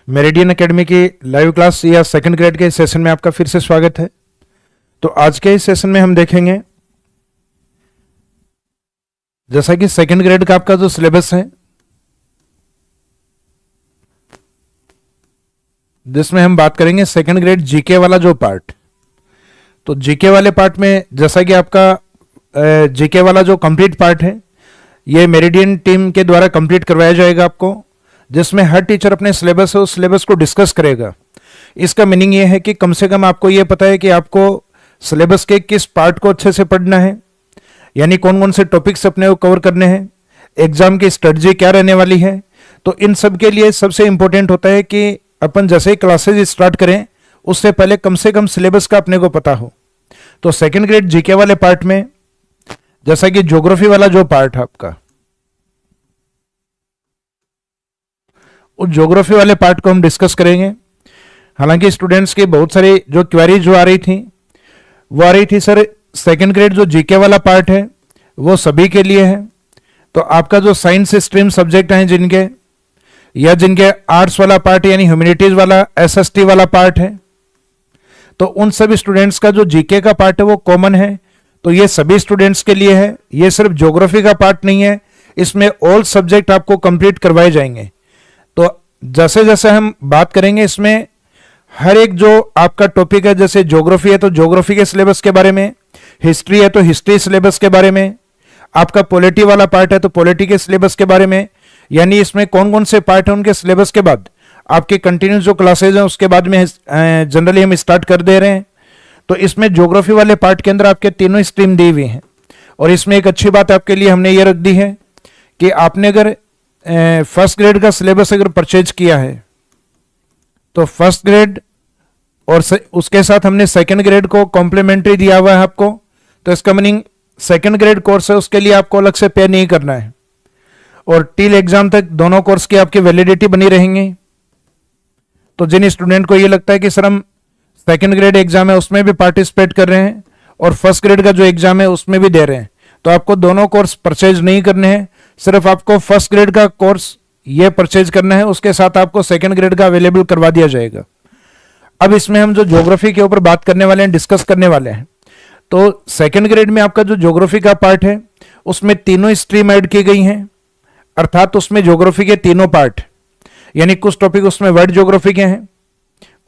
Meridian academy की live class या second grade के सेशन में आपका फिर से स्वागत है। तो आज के इस सेशन में हम देखेंगे जैसा कि सेकंड ग्रेड का आपका जो सिलेबस है, जिसमें हम बात करेंगे सेकंड ग्रेड जीके वाला जो पार्ट। तो जीके वाले पार्ट में जैसा कि आपका जीके वाला जो कंप्लीट पार्ट है, ये मेरिडियन टीम के द्वारा कंप्लीट करवाया जाएगा आपको, जिसमें हर टीचर अपने सिलेबस है उस सिलेबस को डिस्कस करेगा। इसका मीनिंग ये है कि कम से कम आपको ये पता है कि आपको सिलेबस के किस पार्ट को अच्छे से पढ़ना है, यानी कौन कौन से टॉपिक्स अपने को कवर करने हैं, एग्जाम की स्ट्रेटजी क्या रहने वाली है। तो इन सब के लिए सबसे इंपॉर्टेंट होता है कि अपन जैसे ही क्लासेज स्टार्ट करें उससे पहले कम से कम सिलेबस का अपने को पता हो। तो सेकेंड ग्रेड जीके वाले पार्ट में जैसा कि ज्योग्राफी वाला जो पार्ट है आपका, उस ज्योग्राफी वाले पार्ट को हम डिस्कस करेंगे। हालांकि स्टूडेंट्स की बहुत सारी जो क्वेरी जो आ रही थी वो आ रही थी, सर सेकंड ग्रेड जो जीके वाला पार्ट है वो सभी के लिए है। तो आपका जो साइंस स्ट्रीम सब्जेक्ट हैं जिनके, या जिनके आर्ट्स वाला पार्ट यानी ह्यूमैनिटीज वाला एसएसटी वाला पार्ट है, तो उन सभी स्टूडेंट्स का जो जीके का पार्ट है वो कॉमन है। तो ये सभी स्टूडेंट्स के लिए है, ये सिर्फ ज्योग्राफी का पार्ट नहीं है, इसमें ऑल सब्जेक्ट आपको कंप्लीट करवाए जाएंगे। तो जैसे जैसे हम बात करेंगे इसमें हर एक जो आपका टॉपिक है, जैसे ज्योग्राफी है तो ज्योग्राफी के सिलेबस के बारे में, हिस्ट्री है तो हिस्ट्री सिलेबस के बारे में, आपका पॉलिटी वाला पार्ट है तो पॉलिटी के सिलेबस के बारे में, यानी इसमें कौन कौन से पार्ट है उनके सिलेबस के बाद आपके कंटिन्यूस जो क्लासेज हैं उसके बाद में जनरली हम स्टार्ट कर दे रहे हैं। तो इसमें ज्योग्राफी वाले पार्ट के अंदर आपके तीनों स्ट्रीम दी हुई हैं। और इसमें एक अच्छी बात आपके लिए हमने ये रख दी है कि आपने अगर फर्स्ट ग्रेड का सिलेबस अगर परचेज किया है तो फर्स्ट ग्रेड और उसके साथ हमने सेकंड ग्रेड को कॉम्प्लीमेंट्री दिया हुआ है आपको। तो इसका मीनिंग सेकंड ग्रेड कोर्स है उसके लिए आपको अलग से पे नहीं करना है, और टिल एग्जाम तक दोनों कोर्स की आपकी वैलिडिटी बनी रहेंगी। तो जिन स्टूडेंट को ये लगता है कि सर हम सेकंड ग्रेड एग्जाम है उसमें भी पार्टिसिपेट कर रहे हैं और फर्स्ट ग्रेड का जो एग्जाम है उसमें भी दे रहे हैं, तो आपको दोनों कोर्स परचेज नहीं करने हैं, सिर्फ आपको फर्स्ट ग्रेड का कोर्स ये परचेज करना है, उसके साथ आपको सेकंड ग्रेड का अवेलेबल करवा दिया जाएगा। अब इसमें हम जो ज्योग्राफी के ऊपर बात करने वाले हैं, डिस्कस करने वाले हैं। तो सेकंड ग्रेड में आपका जो ज्योग्राफी का पार्ट है उसमें तीनों स्ट्रीम ऐड की गई हैं, अर्थात उसमें ज्योग्राफी के तीनों पार्ट, यानी कुछ टॉपिक उसमें वर्ल्ड ज्योग्राफी के हैं,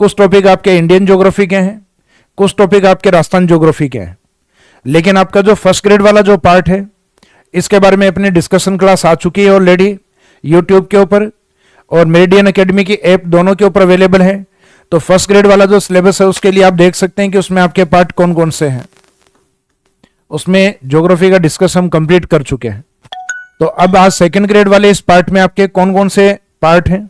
कुछ टॉपिक आपके इंडियन ज्योग्राफी के हैं, कुछ टॉपिक आपके राजस्थान ज्योग्राफी के हैं। लेकिन आपका जो फर्स्ट ग्रेड वाला जो पार्ट है इसके बारे में अपनी डिस्कशन क्लास आ चुकी है ऑलरेडी यूट्यूब के ऊपर, और मेरिडियन एकेडमी की ऐप दोनों के ऊपर अवेलेबल है। तो फर्स्ट ग्रेड वाला जो सिलेबस है उसके लिए आप देख सकते हैं कि उसमें आपके पार्ट कौन कौन से हैं, उसमें ज्योग्राफी का डिस्कस हम कंप्लीट कर चुके हैं। तो अब आज सेकंड ग्रेड वाले इस पार्ट में आपके कौन कौन से पार्ट हैं।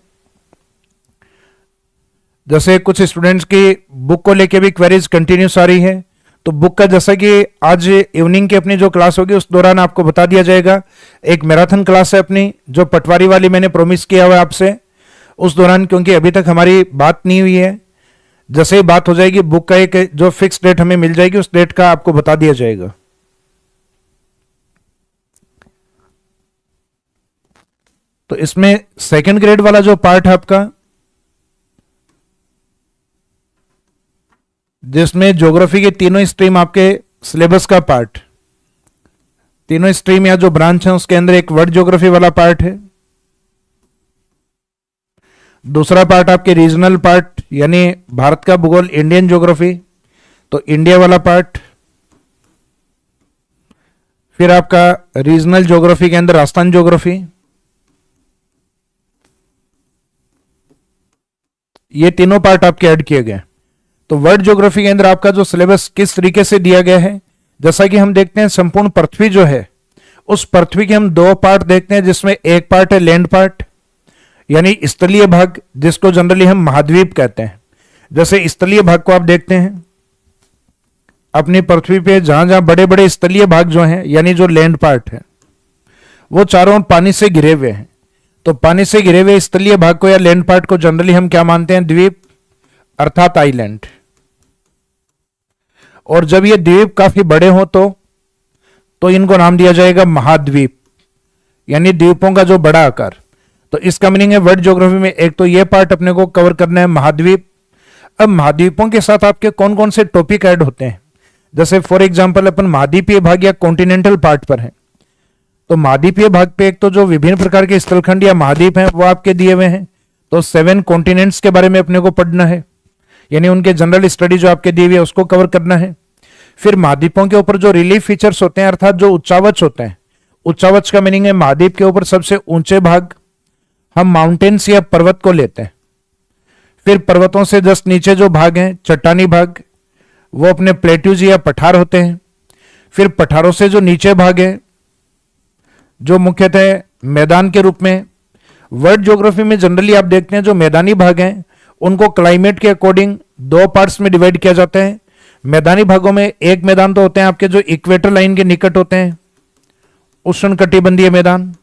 जैसे कुछ स्टूडेंट्स की बुक को लेके भी क्वेरीज कंटिन्यूस आ रही है, तो बुक का जैसा कि आज इवनिंग की अपनी जो क्लास होगी उस दौरान आपको बता दिया जाएगा। एक मैराथन क्लास है अपनी जो पटवारी वाली मैंने प्रॉमिस किया हुआ है आपसे, उस दौरान क्योंकि अभी तक हमारी बात नहीं हुई है, जैसे ही बात हो जाएगी बुक का एक जो फिक्स डेट हमें मिल जाएगी उस डेट का आपको बता दिया जाएगा। तो इसमें सेकंड ग्रेड वाला जो पार्ट है आपका, जिसमें ज्योग्राफी के तीनों स्ट्रीम आपके सिलेबस का पार्ट, तीनों स्ट्रीम या जो ब्रांच है उसके अंदर एक वर्ल्ड ज्योग्राफी वाला पार्ट है, दूसरा पार्ट आपके रीजनल पार्ट यानी भारत का भूगोल इंडियन ज्योग्राफी, तो इंडिया वाला पार्ट, फिर आपका रीजनल ज्योग्राफी के अंदर राजस्थान ज्योग्राफी। ये तीनों पार्ट आपके ऐड किए गए। तो वर्ल्ड ज्योग्राफी के अंदर आपका जो सिलेबस किस तरीके से दिया गया है, जैसा कि हम देखते हैं संपूर्ण पृथ्वी जो है उस पृथ्वी के हम दो पार्ट देखते हैं, जिसमें एक पार्ट है लैंड पार्ट यानी स्थलीय भाग, जिसको जनरली हम महाद्वीप कहते हैं। जैसे स्थलीय भाग को आप देखते हैं अपनी पृथ्वी पे, जहां जहां बड़े बड़े स्थलीय भाग जो हैं यानी जो लैंड पार्ट है वो चारों ओर पानी से घिरे हुए हैं। तो पानी से घिरे हुए स्थलीय भाग को या लैंड पार्ट को जनरली हम क्या मानते हैं, द्वीप अर्थात आइलैंड। और जब ये द्वीप काफी बड़े हो तो इनको नाम दिया जाएगा महाद्वीप, यानी द्वीपों का जो बड़ा आकार। तो इसका मीनिंग है वर्ल्ड ज्योग्राफी में एक तो ये पार्ट अपने को कवर करना है महाद्वीप। अब महाद्वीपों के साथ आपके कौन कौन से टॉपिक ऐड होते हैं, जैसे फॉर एग्जांपल अपन महाद्वीपीय भाग या कॉन्टिनेंटल पार्ट पर है, तो महाद्वीपीय भाग पे एक तो जो विभिन्न प्रकार के स्थलखंड या महाद्वीप हैं वो आपके दिए हुए हैं, तो 7 कॉन्टिनेंट्स के बारे में अपने को पढ़ना है, यानी उनके जनरल स्टडी जो आपके दिए हुए है उसको कवर करना है। फिर महाद्वीपों के ऊपर जो रिलीफ फीचर्स होते हैं अर्थात जो उच्चावच होते हैं, उच्चावच का मीनिंग है महाद्वीप के ऊपर सबसे ऊंचे भाग, हम माउंटेन्स या पर्वत को लेते हैं। फिर पर्वतों से जस्ट नीचे जो भाग हैं चट्टानी भाग, वो अपने प्लेट्यूज या पठार होते हैं। फिर पठारों से जो नीचे भाग है जो मुख्यतः मैदान के रूप में, वर्ल्ड ज्योग्राफी में जनरली आप देखते हैं जो मैदानी भाग हैं उनको क्लाइमेट के अकॉर्डिंग 2 पार्ट्स में डिवाइड किया जाता है। मैदानी भागों में एक मैदान तो होते हैं आपके जो इक्वेटर लाइन के निकट होते हैं, उष्णकटिबंधीय मैदान,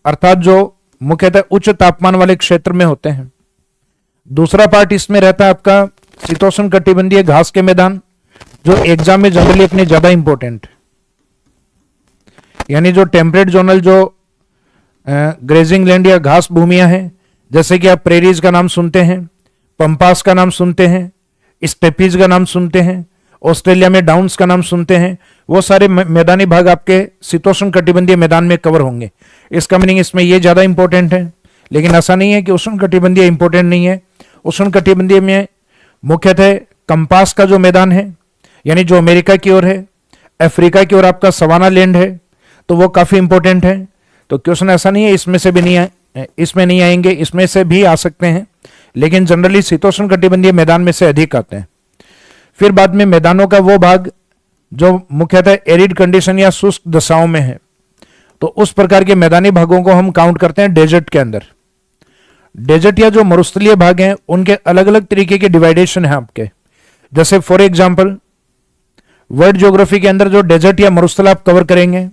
अर्थात जो मुख्यतः उच्च तापमान वाले क्षेत्र में होते हैं। दूसरा पार्ट इसमें रहता है आपका शीतोष्ण कटिबंधीय घास के मैदान, जो एग्जाम में जनरली अपनी ज्यादा इंपॉर्टेंट, यानी जो टेम्परेट जोनल जो ग्रेजिंग लैंड या घास भूमियां हैं, जैसे कि आप प्रेरीज का नाम सुनते हैं, पंपास का नाम सुनते हैं, स्टेपीज का नाम सुनते हैं, ऑस्ट्रेलिया में डाउन्स का नाम सुनते हैं, वो सारे मैदानी भाग आपके शीतोष्ण कटिबंधीय मैदान में कवर होंगे। इसका मीनिंग इसमें ये ज्यादा इंपॉर्टेंट है, लेकिन ऐसा नहीं है कि उष्ण कटिबंधीय इंपॉर्टेंट नहीं है। उष्ण कटिबंधीय में मुख्यतः कंपास का जो मैदान है, यानी जो अमेरिका की ओर है, अफ्रीका की ओर आपका सवाना लैंड है, तो वो काफी इंपॉर्टेंट है। तो क्वेश्चन ऐसा नहीं है इसमें से भी नहीं है, इसमें नहीं आएंगे, इसमें से भी आ सकते हैं, लेकिन जनरली शीतोष्ण कटिबंधीय मैदान में से अधिक आते हैं। फिर बाद में मैदानों का वो भाग जो मुख्यतः एरिड कंडीशन या शुष्क दशाओं में है, तो उस प्रकार के मैदानी भागों को हम काउंट करते हैं डेजर्ट के अंदर। डेजर्ट या जो मरुस्थलीय भाग हैं उनके अलग अलग तरीके के डिवाइडेशन है आपके, जैसे फॉर एग्जांपल वर्ल्ड ज्योग्राफी के अंदर जो डेजर्ट या मरुस्थल आप कवर करेंगे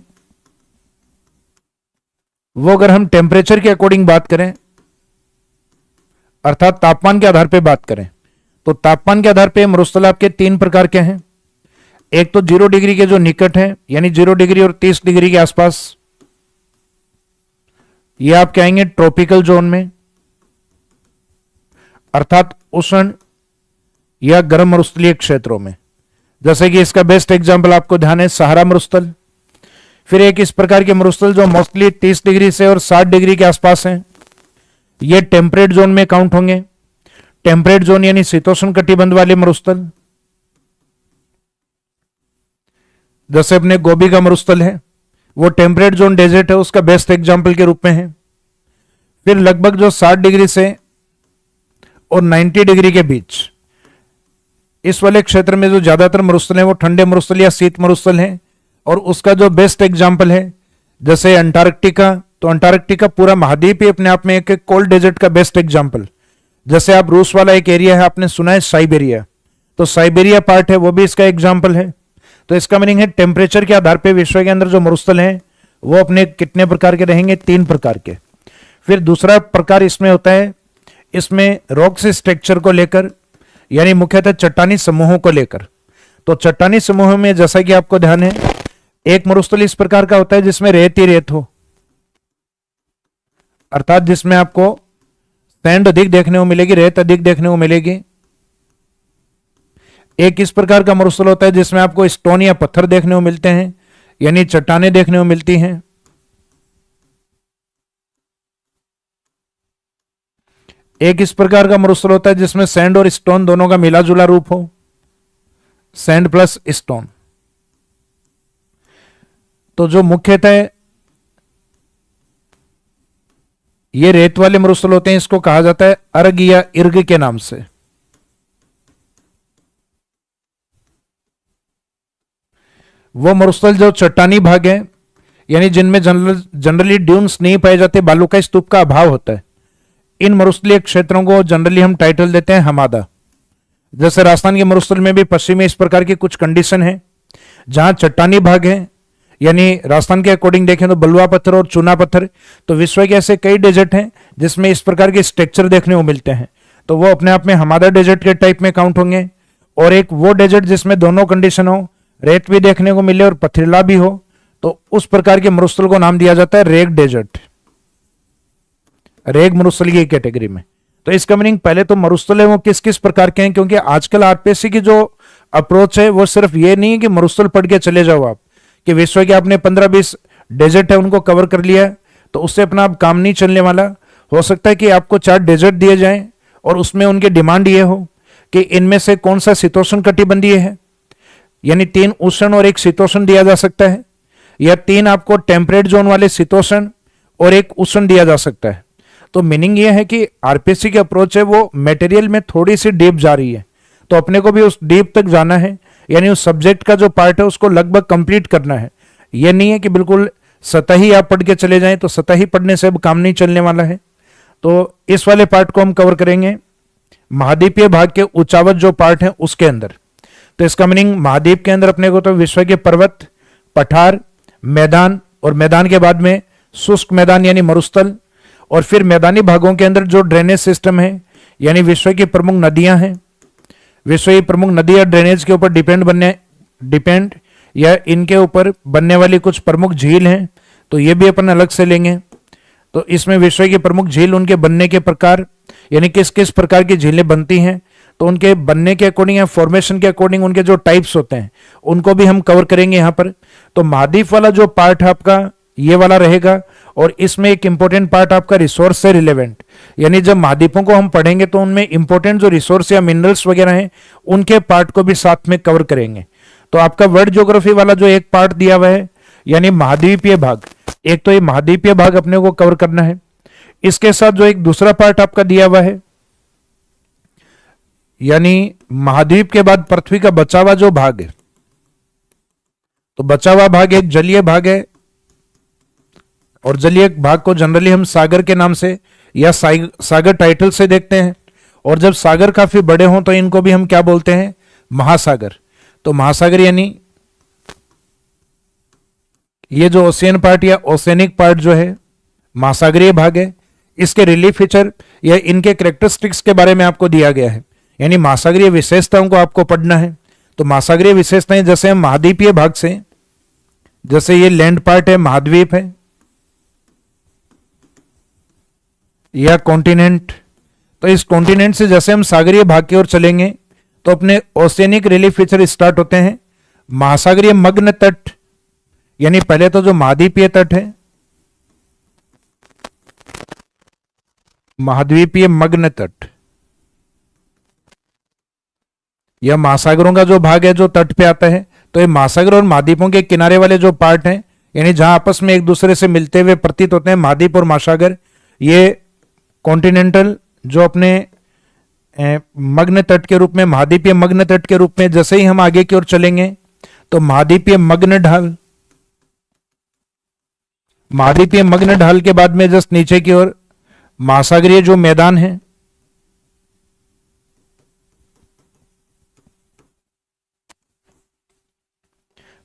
वो अगर हम टेम्परेचर के अकॉर्डिंग बात करें, अर्थात तापमान के आधार पे बात करें, तो तापमान के आधार पे मरुस्थल आपके 3 प्रकार के हैं। एक तो 0 डिग्री के जो निकट हैं, यानी 0 डिग्री और 30 डिग्री के आसपास, ये आपके आएंगे ट्रॉपिकल जोन में, अर्थात उष्ण या गर्म मरुस्थलीय क्षेत्रों में, जैसे कि इसका बेस्ट एग्जांपल आपको ध्यान है सहारा मरुस्थल। फिर एक इस प्रकार के मरुस्थल जो मोस्टली 30 डिग्री से और 60 डिग्री के आसपास हैं, ये टेम्परेट जोन में काउंट होंगे। टेम्परेट जोन यानी शीतोष्ण कटिबंध वाले मरुस्थल, जैसे अपने गोबी का मरुस्थल है वो टेम्परेट जोन डेजर्ट है, उसका बेस्ट एग्जांपल के रूप में है। फिर लगभग जो 60 डिग्री से और 90 डिग्री के बीच इस वाले क्षेत्र में जो ज्यादातर मरुस्थल हैं वो ठंडे मरुस्थल या शीत मरुस्थल हैं, और उसका जो बेस्ट एग्जांपल है जैसे अंटार्कटिका, तो अंटार्कटिका पूरा महाद्वीप ही अपने आप में एक कोल्ड डेजर्ट का बेस्ट एग्जांपल। जैसे आप रूस वाला एक एरिया है आपने सुना है साइबेरिया, तो साइबेरिया पार्ट है वो भी इसका एग्जांपल है। तो इसका मीनिंग है टेम्परेचर के आधार पे विश्व के अंदर जो मरुस्थल हैं वो अपने कितने प्रकार के रहेंगे, 3 प्रकार के। फिर दूसरा प्रकार इसमें होता है, इसमें रॉक्स स्ट्रक्चर को लेकर, यानी मुख्यतः चट्टानी समूहों को लेकर। तो चट्टानी समूहों में जैसा कि आपको ध्यान है, एक मरुस्थल इस प्रकार का होता है जिसमें रेत ही रेत हो, अर्थात जिसमें आपको सैंड अधिक देखने को मिलेगी, रेत अधिक देखने को मिलेगी। एक इस प्रकार का मरुस्थल होता है जिसमें आपको स्टोन या पत्थर देखने को मिलते हैं, यानी चट्टानें देखने को मिलती हैं। एक इस प्रकार का मरुस्थल होता है जिसमें सैंड और स्टोन दोनों का मिला जुला रूप हो, सैंड प्लस स्टोन। तो जो मुख्यतः ये रेत वाले मरुस्थल होते हैं इसको कहा जाता है अर्ग या इर्ग के नाम से। वो मरुस्थल जो चट्टानी भाग है, यानी जिनमें जनरली ड्यून्स नहीं पाए जाते, बालू का स्तूप का अभाव होता है, इन मरुस्थलीय क्षेत्रों को जनरली हम टाइटल देते हैं हमादा। जैसे राजस्थान के मरुस्थल में भी पश्चिम में इस प्रकार की कुछ कंडीशन है जहां चट्टानी भाग है, यानी राजस्थान के अकॉर्डिंग देखें तो बलुआ पत्थर और चूना पत्थर। तो विश्व के ऐसे कई डेजर्ट हैं जिसमें इस प्रकार के स्ट्रक्चर देखने को मिलते हैं, तो वो अपने आप में हमादा डेजर्ट के टाइप में काउंट होंगे। और एक वो डेजर्ट जिसमें दोनों कंडीशन हो, रेत भी देखने को मिले और पथरीला भी हो, तो उस प्रकार के मरुस्थल को नाम दिया जाता है रेग डेजर्ट। रेग मरुस्थल की कैटेगरी में। तो इसका मीनिंग पहले तो मरुस्थल है वो किस किस प्रकार के हैं, क्योंकि आजकल आरपीएससी की जो अप्रोच है वो सिर्फ ये नहीं है कि मरुस्थल पढ़ के चले जाओ आप, कि विश्व के आपने 15-20 डेजर्ट है उनको कवर कर लिया तो उससे अपना आप काम नहीं चलने वाला। हो सकता है कि आपको 4 डेजर्ट दिए जाएं और उसमें उनकी डिमांड ये हो कि इनमें से कौन सा शीतोष्ण कटिबंधीय है, यानी 3 उष्ण और 1 शीतोष्ण दिया जा सकता है, या 3 आपको टेम्परेट जोन वाले शीतोष्ण और 1 उष्ण दिया जा सकता है। तो मीनिंग ये है कि आरपीएससी की अप्रोच है वो मटेरियल में थोड़ी सी डीप जा रही है, तो अपने को भी उस डीप तक जाना है, यानी उस सब्जेक्ट का जो पार्ट है उसको लगभग कंप्लीट करना है। ये नहीं है कि बिल्कुल सतही आप पढ़ के चले जाएं, तो सतही पढ़ने से अब काम नहीं चलने वाला है। तो इस वाले पार्ट को हम कवर करेंगे महाद्वीपीय भाग के उच्चावच जो पार्ट है उसके अंदर। तो इसका मीनिंग महाद्वीप के अंदर अपने को तो विश्व के पर्वत, पठार, मैदान, और मैदान के बाद में शुष्क मैदान यानी मरुस्थल, और फिर मैदानी भागों के अंदर जो ड्रेनेज सिस्टम है, यानी विश्व की प्रमुख नदियां हैं, विश्व की प्रमुख नदियां ड्रेनेज के ऊपर डिपेंड या इनके ऊपर बनने वाली कुछ प्रमुख झील हैं, तो ये भी अपन अलग से लेंगे। तो इसमें विश्व की प्रमुख झील, उनके बनने के प्रकार, यानी किस किस प्रकार की झीलें बनती हैं, तो उनके बनने के अकॉर्डिंग या फॉर्मेशन के अकॉर्डिंग उनके जो टाइप्स होते हैं उनको भी हम कवर करेंगे यहाँ पर। तो महाद्वीप वाला जो पार्ट है आपका ये वाला रहेगा, और इसमें एक इंपॉर्टेंट पार्ट आपका रिसोर्स से रिलेवेंट, यानी जब महाद्वीपों को हम पढ़ेंगे तो उनमें इंपॉर्टेंट जो रिसोर्स या मिनरल्स वगैरह हैं उनके पार्ट को भी साथ में कवर करेंगे। तो आपका वर्ल्ड ज्योग्राफी वाला जो एक पार्ट दिया हुआ है यानी महाद्वीपीय भाग, एक तो ये महाद्वीपीय भाग अपने को कवर करना है, इसके साथ जो एक दूसरा पार्ट आपका दिया हुआ है यानी महाद्वीप के बाद पृथ्वी का बचा हुआ जो भाग है, तो बचा हुआ भाग एक जलीय भाग है, और जलीय भाग को जनरली हम सागर के नाम से या सागर टाइटल से देखते हैं, और जब सागर काफी बड़े हों तो इनको भी हम क्या बोलते हैं, महासागर। तो महासागर यानी ये जो ओशियन पार्ट या ओशियनिक पार्ट जो है महासागरीय भाग है, इसके रिलीफ फीचर या इनके कैरेक्टरिस्टिक्स के बारे में आपको दिया गया है, यानी महासागरीय विशेषताओं को आपको पढ़ना है। तो महासागरीय विशेषताएं जैसे हम महाद्वीपीय भाग से, जैसे ये लैंड पार्ट है महाद्वीप है या कॉन्टिनेंट, तो इस कॉन्टिनेंट से जैसे हम सागरीय भाग की ओर चलेंगे तो अपने ओशियनिक रिलीफ फीचर स्टार्ट होते हैं महासागरीय मग्न तट, यानी पहले तो जो महाद्वीपीय तट है महाद्वीपीय मग्न तट, यह महासागरों का जो भाग है जो तट पे आता है। तो ये महासागर और महाद्वीपों के किनारे वाले जो पार्ट हैं, यानी जहां आपस में एक दूसरे से मिलते हुए प्रतीत होते हैं महाद्वीप और महासागर, ये कॉन्टिनेंटल जो अपने मग्न तट के रूप में, महाद्वीपीय मग्न तट के रूप में, जैसे ही हम आगे की ओर चलेंगे तो महाद्वीपीय मग्न ढाल, महाद्वीपीय मग्न ढाल के बाद में जस्ट नीचे की ओर महासागरीय जो मैदान है,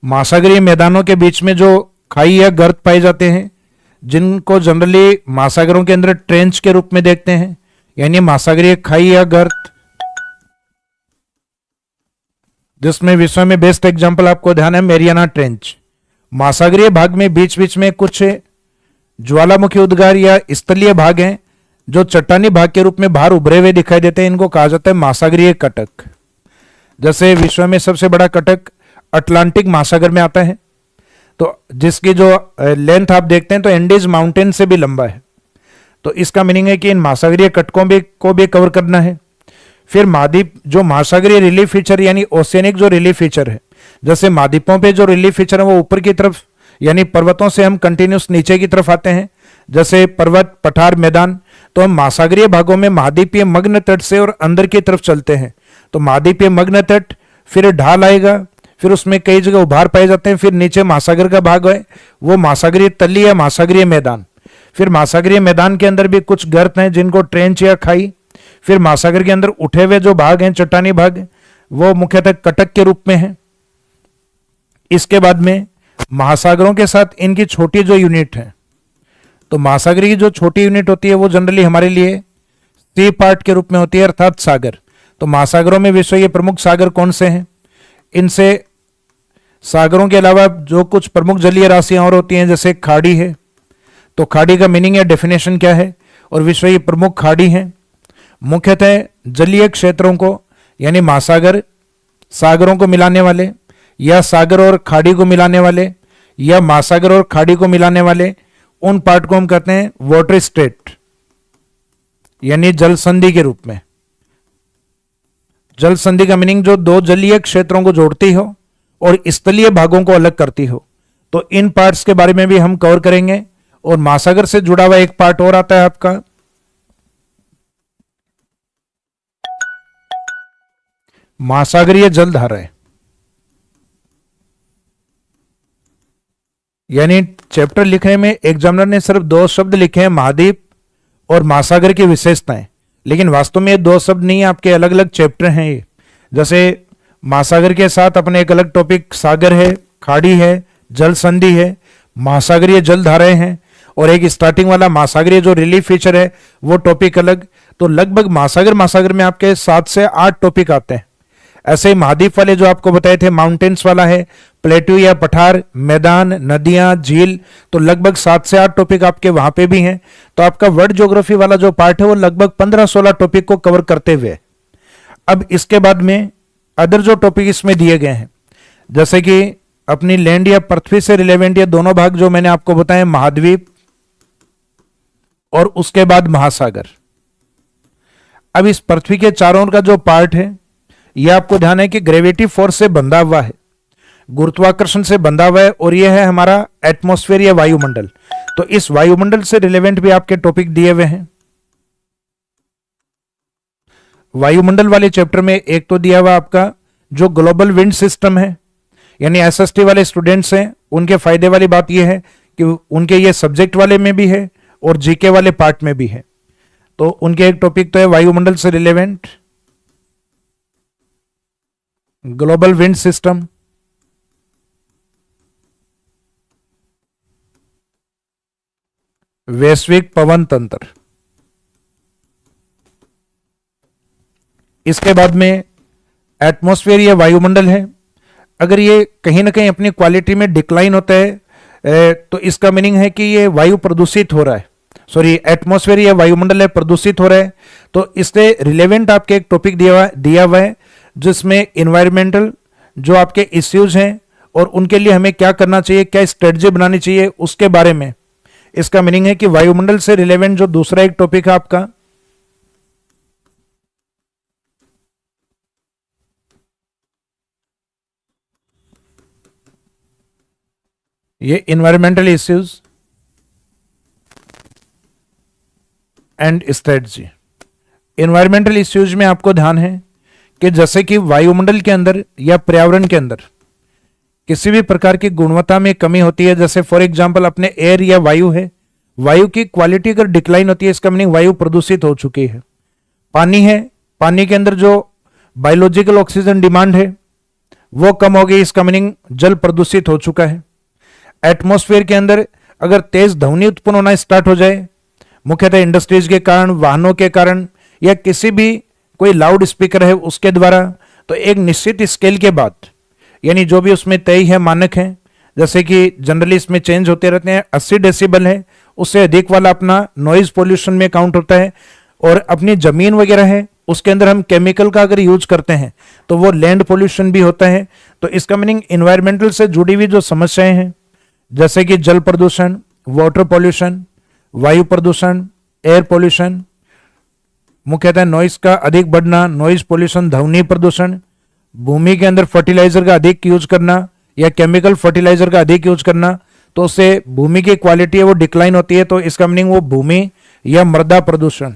महासागरीय मैदानों के बीच में जो खाई या गर्त पाए जाते हैं जिनको जनरली महासागरों के अंदर ट्रेंच के रूप में देखते हैं, यानी महासागरीय खाई या गर्त, जिसमें विश्व में बेस्ट एग्जांपल आपको ध्यान है मैरियाना ट्रेंच। महासागरीय भाग में बीच बीच में कुछ ज्वालामुखी उद्गार या स्थलीय भाग हैं जो चट्टानी भाग के रूप में बाहर उभरे हुए दिखाई देते हैं, इनको कहा जाता है महासागरीय कटक। जैसे विश्व में सबसे बड़ा कटक अटलांटिक महासागर में आता है, तो जिसकी जो लेंथ आप देखते हैं तो एंडीज माउंटेन से भी लंबा है। तो इसका मीनिंग है कि इन महासागरीय कटकों को भी कवर करना है। फिर महाद्वीप जो महासागरीय रिलीफ फीचर यानी ओशियनिक जो रिलीफ फीचर है, जैसे महाद्वीपों पे जो रिलीफ फीचर है वो ऊपर की तरफ यानी पर्वतों से हम कंटिन्यूस नीचे की तरफ आते हैं, जैसे पर्वत, पठार, मैदान। तो हम महासागरीय भागों में महाद्वीपीय मग्न तट से और अंदर की तरफ चलते हैं, तो महाद्वीपीय मग्न तट, फिर ढाल आएगा, फिर उसमें कई जगह उभार पाए जाते हैं, फिर नीचे महासागर का भाग है वो महासागरीय तली या महासागरीय मैदान। फिर महासागरीय मैदान के अंदर भी कुछ गर्त हैं जिनको ट्रेंच या खाई। फिर महासागर के अंदर उठे हुए जो भाग हैं चट्टानी भाग, वो मुख्यतः कटक के रूप में है। इसके बाद में महासागरों के साथ इनकी छोटी जो यूनिट है, तो महासागरी की जो छोटी यूनिट होती है वो जनरली हमारे लिए सी पार्ट के रूप में होती है, अर्थात सागर। तो महासागरों में विश्व के प्रमुख सागर कौन से हैं? इनसे सागरों के अलावा जो कुछ प्रमुख जलीय राशियां और होती हैं, जैसे खाड़ी है, तो खाड़ी का मीनिंग या डेफिनेशन क्या है? और विश्व की प्रमुख खाड़ी हैं। मुख्यतः जलीय क्षेत्रों को यानी महासागर, सागरों को मिलाने वाले, या सागर और खाड़ी को मिलाने वाले, या महासागर और खाड़ी को मिलाने वाले, उन पार्ट को हम कहते हैं वाटर स्टेट यानी जल संधि के रूप में। जल संधि का मीनिंग जो दो जलीय क्षेत्रों को जोड़ती हो और स्थलीय भागों को अलग करती हो। तो इन पार्ट्स के बारे में भी हम कवर करेंगे। और महासागर से जुड़ा हुआ एक पार्ट और आता है आपका महासागरीय जलधाराएं, यानी चैप्टर लिखने में एग्जामिनर ने सिर्फ दो शब्द लिखे हैं, महाद्वीप और महासागर की विशेषताएं, लेकिन वास्तव में ये दो शब्द नहीं, आपके अलग अलग चैप्टर हैं ये। जैसे महासागर के साथ अपने एक अलग टॉपिक सागर है, खाड़ी है, जल संधि है, महासागरीय जलधाराएं हैं, और एक स्टार्टिंग वाला महासागरीय जो रिलीफ फीचर है वो टॉपिक अलग। तो लगभग महासागर में आपके 7 से 8 टॉपिक आते हैं। ऐसे ही महाद्वीप वाले जो आपको बताए थे, माउंटेन्स वाला है, प्लेट्यू या पठार, मैदान, नदियां, झील, तो लगभग 7 से 8 टॉपिक आपके वहां पे भी हैं। तो आपका वर्ल्ड ज्योग्राफी वाला जो पार्ट है वो लगभग 15-16 टॉपिक को कवर करते हुए। अब इसके बाद में अदर जो टॉपिक इसमें दिए गए हैं, जैसे कि अपनी लैंड या पृथ्वी से रिलेवेंट ये दोनों भाग जो मैंने आपको बताए, महाद्वीप और उसके बाद महासागर। अब इस पृथ्वी के चारों ओर का जो पार्ट है यह आपको ध्यान है कि ग्रेविटी फोर्स से बंधा हुआ है, गुरुत्वाकर्षण से बंधा हुआ है, और यह है हमारा एटमॉस्फेयर या वायुमंडल। तो इस वायुमंडल से रिलेवेंट भी आपके टॉपिक दिए हुए हैं। वायुमंडल वाले चैप्टर में एक तो दिया हुआ आपका जो ग्लोबल विंड सिस्टम है, यानी एसएसटी वाले स्टूडेंट्स हैं उनके फायदे वाली बात यह है कि उनके ये सब्जेक्ट वाले में भी है और जीके वाले पार्ट में भी है। तो उनके एक टॉपिक तो है वायुमंडल से रिलेवेंट ग्लोबल विंड सिस्टम, वैश्विक पवन तंत्र। इसके बाद में एटमॉस्फेयर या वायुमंडल है, अगर ये कहीं ना कहीं अपनी क्वालिटी में डिक्लाइन होता है तो इसका मीनिंग है कि ये वायु प्रदूषित हो रहा है, सॉरी एटमॉस्फेयर या वायुमंडल है प्रदूषित हो रहा है। तो इससे रिलेवेंट आपके एक टॉपिक दिया हुआ है जिसमें इन्वायरमेंटल जो आपके इश्यूज हैं और उनके लिए हमें क्या करना चाहिए, क्या स्ट्रेटजी बनानी चाहिए, उसके बारे में। इसका मीनिंग है कि वायुमंडल से रिलेवेंट जो दूसरा एक टॉपिक है आपका ये environmental issues and strategy. Environmental issues में आपको ध्यान है कि जैसे कि वायुमंडल के अंदर या पर्यावरण के अंदर किसी भी प्रकार की गुणवत्ता में कमी होती है, जैसे फॉर एग्जांपल अपने एयर या वायु है, वायु की क्वालिटी अगर डिक्लाइन होती है इसका मीनिंग वायु प्रदूषित हो चुकी है। पानी है, पानी के अंदर जो बायोलॉजिकल ऑक्सीजन डिमांड है वो कम हो गई, इसका मीनिंग जल प्रदूषित हो चुका है। एटमॉस्फेयर के अंदर अगर तेज ध्वनि उत्पन्न होना स्टार्ट हो जाए, मुख्यतः इंडस्ट्रीज के कारण, वाहनों के कारण, या किसी भी कोई लाउड स्पीकर है उसके द्वारा, तो एक निश्चित स्केल के बाद, यानी जो भी उसमें तय है मानक है, जैसे कि जनरली इसमें चेंज होते रहते हैं, 80 डेसिबल है, उससे अधिक वाला अपना नॉइज पोल्यूशन में काउंट होता है। और अपनी जमीन वगैरह है उसके अंदर हम केमिकल का अगर यूज करते हैं तो वो लैंड पोल्यूशन भी होता है। तो इसका मीनिंग इन्वायरमेंटल से जुड़ी हुई जो समस्याएं हैं जैसे कि जल प्रदूषण, वाटर पोल्यूशन, वायु प्रदूषण, एयर पोल्यूशन, मुख्यतः नॉइज का अधिक बढ़ना, नॉइज पोल्यूशन, ध्वनि प्रदूषण, भूमि के अंदर फर्टिलाइजर का अधिक यूज करना या केमिकल फर्टिलाइजर का अधिक यूज करना, तो उससे भूमि की क्वालिटी है वो डिक्लाइन होती है। तो इसका मीनिंग वो भूमि या मृदा प्रदूषण।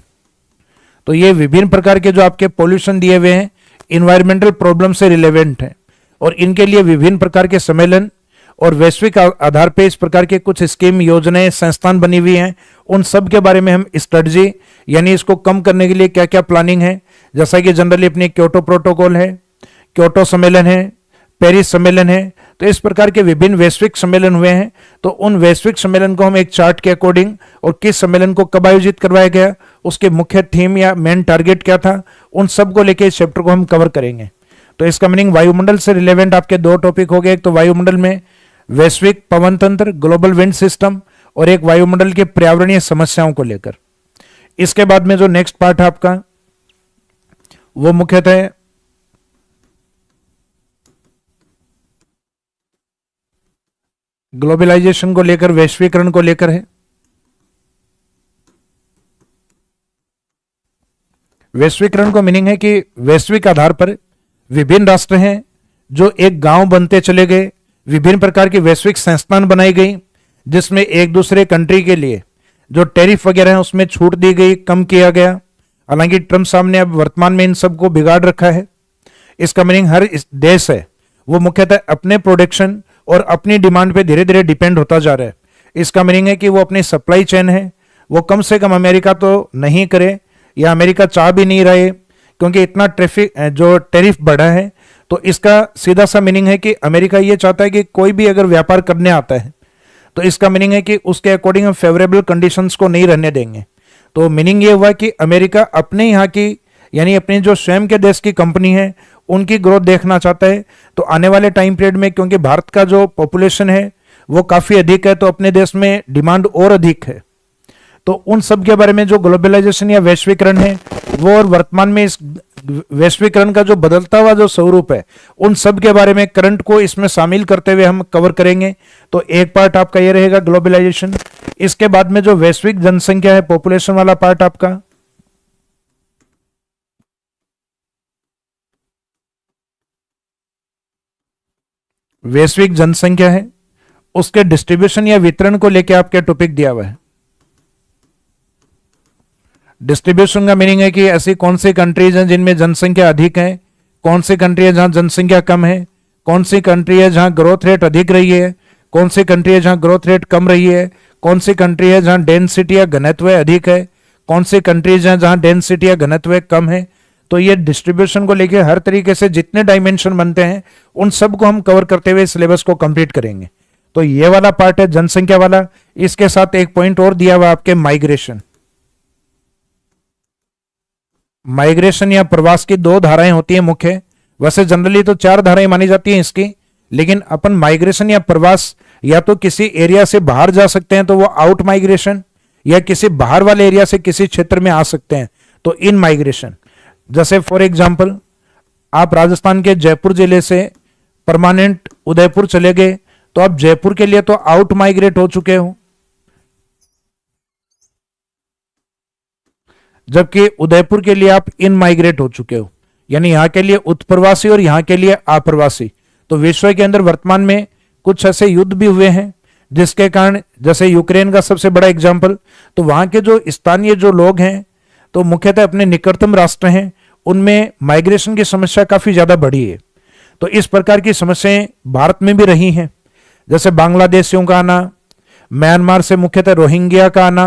तो ये विभिन्न प्रकार के जो आपके पोल्यूशन दिए हुए हैं इन्वायरमेंटल प्रॉब्लम से रिलेवेंट है, और इनके लिए विभिन्न प्रकार के सम्मेलन और वैश्विक आधार पर इस प्रकार के कुछ स्कीम, योजनाएं, संस्थान बनी हुई हैं। उन सब के बारे में हम स्ट्रेटजी यानी इसको कम करने के लिए क्या क्या प्लानिंग है, जैसा कि जनरली अपनी क्योटो प्रोटोकॉल है, क्योटो सम्मेलन है, पेरिस सम्मेलन है, तो इस प्रकार के विभिन्न वैश्विक सम्मेलन हुए हैं। तो उन वैश्विक सम्मेलन को हम एक चार्ट के अकॉर्डिंग और किस सम्मेलन को कब आयोजित करवाया गया, उसके मुख्य थीम या मेन टारगेट क्या था, उन सब को लेकर इस चैप्टर को हम कवर करेंगे। तो इसका मीनिंग वायुमंडल से रिलेवेंट आपके दो टॉपिक हो गए, एक तो वायुमंडल में वैश्विक पवन तंत्र, ग्लोबल विंड सिस्टम, और एक वायुमंडल के पर्यावरणीय समस्याओं को लेकर। इसके बाद में जो नेक्स्ट पार्ट है आपका वो मुख्यतः ग्लोबलाइजेशन को लेकर, वैश्वीकरण को लेकर है। वैश्वीकरण को मीनिंग है कि वैश्विक आधार पर विभिन्न राष्ट्र हैं जो एक गांव बनते चले गए, विभिन्न प्रकार की वैश्विक संस्थान बनाई गई जिसमें एक दूसरे कंट्री के लिए जो टैरिफ वगैरह है उसमें छूट दी गई, कम किया गया। हालांकि ट्रम्प साहब ने अब वर्तमान में इन सबको बिगाड़ रखा है। इसका मीनिंग हर इस देश है वो मुख्यतः अपने प्रोडक्शन और अपनी डिमांड पे धीरे धीरे डिपेंड होता जा रहा है। इसका मीनिंग है कि वो अपनी सप्लाई चेन है वो कम से कम अमेरिका तो नहीं करे, या अमेरिका चाह भी नहीं रहे, क्योंकि इतना ट्रैफिक जो टैरिफ बढ़ा है। तो इसका सीधा सा मीनिंग है कि अमेरिका ये चाहता है कि कोई भी अगर व्यापार करने आता है तो इसका मीनिंग है कि उसके अकॉर्डिंग हम फेवरेबल कंडीशंस को नहीं रहने देंगे। तो मीनिंग ये हुआ कि अमेरिका अपने यहाँ की यानी अपनी जो स्वयं के देश की कंपनी है उनकी ग्रोथ देखना चाहता है। तो आने वाले टाइम पीरियड में क्योंकि भारत का जो पॉपुलेशन है वो काफ़ी अधिक है, तो अपने देश में डिमांड और अधिक है। तो उन सब के बारे में जो ग्लोबलाइजेशन या वैश्वीकरण है वो, और वर्तमान में इस वैश्वीकरण का जो बदलता हुआ जो स्वरूप है, उन सब के बारे में करंट को इसमें शामिल करते हुए हम कवर करेंगे। तो एक पार्ट आपका ये रहेगा ग्लोबलाइजेशन। इसके बाद में जो वैश्विक जनसंख्या है, पॉपुलेशन वाला पार्ट आपका वैश्विक जनसंख्या है, उसके डिस्ट्रीब्यूशन या वितरण को लेकर आपके टॉपिक दिया हुआ है। डिस्ट्रीब्यूशन का मीनिंग है कि ऐसी कौन सी कंट्रीज हैं जिनमें जनसंख्या अधिक है, कौन सी कंट्री है जहां जनसंख्या कम है, कौन सी कंट्री है जहां ग्रोथ रेट अधिक रही है, कौन सी कंट्री है जहां ग्रोथ रेट कम रही है, कौन सी कंट्री है जहां डेंसिटी या घनत्व अधिक है, कौन सी कंट्रीज हैं जहां डेंसिटी या घनत्व कम है। तो ये डिस्ट्रीब्यूशन को लेकर हर तरीके से जितने डायमेंशन बनते हैं उन सब को हम कवर करते हुए सिलेबस को कंप्लीट करेंगे। तो ये वाला पार्ट है जनसंख्या वाला। इसके साथ एक पॉइंट और दिया हुआ आपके माइग्रेशन। माइग्रेशन या प्रवास की दो धाराएं होती हैं मुख्य, वैसे जनरली तो चार धाराएं मानी जाती हैं इसकी, लेकिन अपन माइग्रेशन या प्रवास या तो किसी एरिया से बाहर जा सकते हैं तो वो आउट माइग्रेशन, या किसी बाहर वाले एरिया से किसी क्षेत्र में आ सकते हैं तो इन माइग्रेशन। जैसे फॉर एग्जांपल आप राजस्थान के जयपुर जिले से परमानेंट उदयपुर चले गए तो आप जयपुर के लिए तो आउट माइग्रेट हो चुके हो, जबकि उदयपुर के लिए आप इन माइग्रेट हो चुके हो, यानी यहां के लिए उत्प्रवासी और यहां के लिए अप्रवासी। तो विश्व के अंदर वर्तमान में कुछ ऐसे युद्ध भी हुए हैं जिसके कारण, जैसे यूक्रेन का सबसे बड़ा एग्जांपल, तो वहां के जो स्थानीय जो लोग हैं तो मुख्यतः अपने निकटतम राष्ट्र हैं, उनमें माइग्रेशन की समस्या काफी ज्यादा बढ़ी है। तो इस प्रकार की समस्याएं भारत में भी रही हैं, जैसे बांग्लादेशियों का आना, म्यांमार से मुख्यतः रोहिंग्या का आना,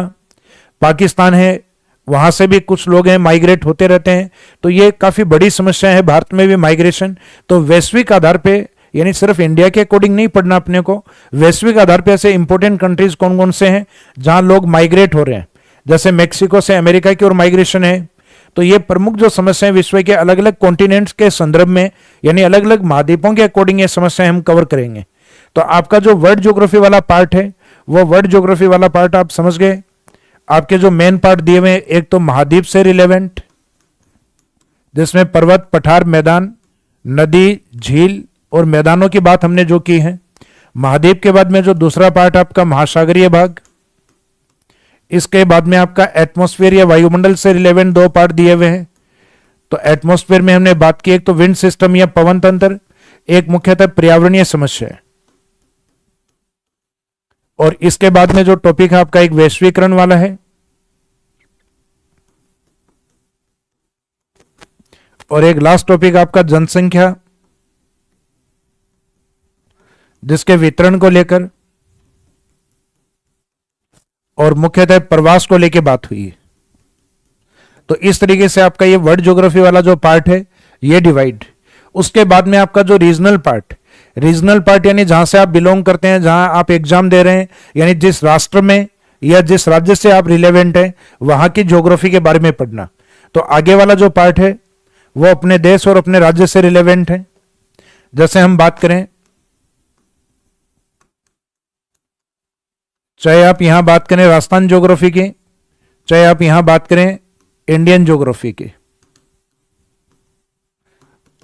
पाकिस्तान है वहां से भी कुछ लोग हैं माइग्रेट होते रहते हैं। तो ये काफी बड़ी समस्या है भारत में भी माइग्रेशन। तो वैश्विक आधार पे, यानी सिर्फ इंडिया के अकॉर्डिंग नहीं पढ़ना अपने को, वैश्विक आधार पे ऐसे इंपॉर्टेंट कंट्रीज कौन कौन से हैं जहां लोग माइग्रेट हो रहे हैं। जैसे मेक्सिको से अमेरिका की ओर माइग्रेशन है। तो ये प्रमुख जो समस्याएं विश्व के अलग अलग कॉन्टिनेंट्स के संदर्भ में, यानी अलग अलग महाद्वीपों के अकॉर्डिंग ये समस्याएं हम कवर करेंगे। तो आपका जो वर्ल्ड ज्योग्राफी वाला पार्ट है वो वर्ल्ड ज्योग्राफी वाला पार्ट आप समझ गए। आपके जो मेन पार्ट दिए हुए हैं, एक तो महाद्वीप से रिलेवेंट, जिसमें पर्वत, पठार, मैदान, नदी, झील और मैदानों की बात हमने जो की है। महाद्वीप के बाद में जो दूसरा पार्ट आपका महासागरीय भाग, इसके बाद में आपका एटमॉस्फेयर या वायुमंडल से रिलेवेंट दो पार्ट दिए हुए हैं। तो एटमॉस्फेयर में हमने बात की एक तो विंड सिस्टम या पवन तंत्र, एक मुख्यतः पर्यावरणीय समस्या है। और इसके बाद में जो टॉपिक है आपका एक वैश्वीकरण वाला है, और एक लास्ट टॉपिक आपका जनसंख्या, जिसके वितरण को लेकर और मुख्यतः प्रवास को लेकर बात हुई है। तो इस तरीके से आपका ये वर्ल्ड ज्योग्राफी वाला जो पार्ट है ये डिवाइड। उसके बाद में आपका जो रीजनल पार्ट यानी जहां से आप बिलोंग करते हैं, जहां आप एग्जाम दे रहे हैं, यानी जिस राष्ट्र में या जिस राज्य से आप रिलेवेंट हैं वहां की ज्योग्राफी के बारे में पढ़ना। तो आगे वाला जो पार्ट है वो अपने देश और अपने राज्य से रिलेवेंट है। जैसे हम बात करें, चाहे आप यहां बात करें राजस्थान ज्योग्राफी की, चाहे आप यहां बात करें इंडियन ज्योग्राफी की,